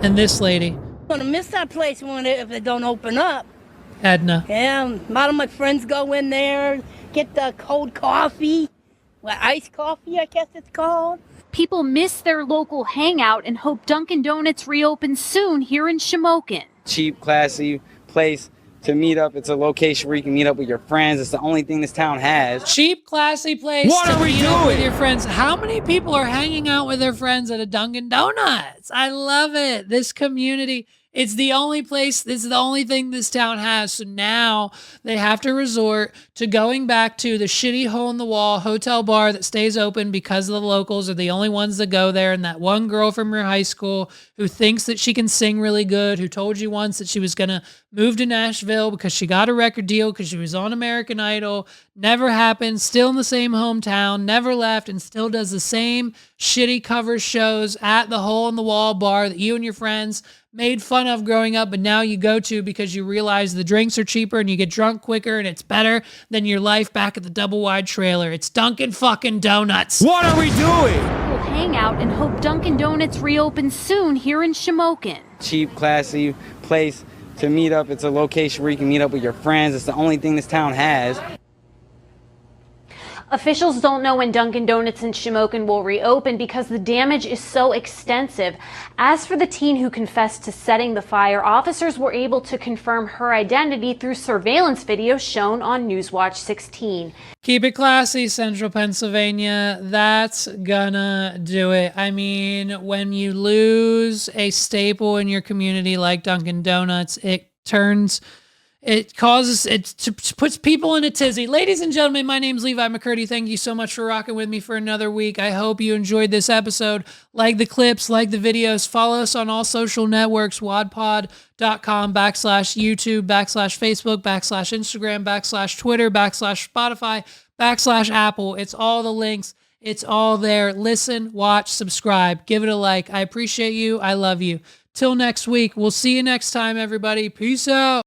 And this lady, I'm gonna miss that place if they don't open up. Edna. Yeah, a lot of my friends go in there, get the cold coffee. Iced coffee, I guess it's called. People miss their local hangout and hope Dunkin' Donuts reopens soon here in Shamokin. Cheap, classy place to meet up. It's a location where you can meet up with your friends. It's the only thing this town has. Cheap, classy place to meet up with your friends. How many people are hanging out with their friends at a Dunkin' Donuts? I love it. This community. It's the only place, it's the only thing this town has. So now they have to resort to going back to the shitty hole-in-the-wall hotel bar that stays open because the locals are the only ones that go there. And that one girl from your high school who thinks that she can sing really good, who told you once that she was going to move to Nashville because she got a record deal because she was on American Idol. Never happened. Still in the same hometown. Never left and still does the same shitty cover shows at the hole-in-the-wall bar that you and your friends made fun of growing up, but now you go to because you realize the drinks are cheaper and you get drunk quicker and it's better than your life back at the double wide trailer. It's Dunkin' fucking Donuts. What are we doing? We'll hang out and hope Dunkin' Donuts reopens soon here in Shamokin. Cheap, classy place to meet up. It's a location where you can meet up with your friends. It's the only thing this town has. Officials don't know when Dunkin' Donuts in Shamokin will reopen because the damage is so extensive. As for the teen who confessed to setting the fire, officers were able to confirm her identity through surveillance video shown on Newswatch 16. Keep it classy, Central Pennsylvania. That's gonna do it. I mean, when you lose a staple in your community like Dunkin' Donuts, it puts people in a tizzy. Ladies and gentlemen, my name's Levi McCurdy. Thank you so much for rocking with me for another week. I hope you enjoyed this episode. Like the clips, like the videos, follow us on all social networks, wadpod.com/YouTube, /Facebook, /Instagram, /Twitter, /Spotify, /Apple. It's all the links. It's all there. Listen, watch, subscribe, give it a like. I appreciate you. I love you. Till next week. We'll see you next time, everybody. Peace out.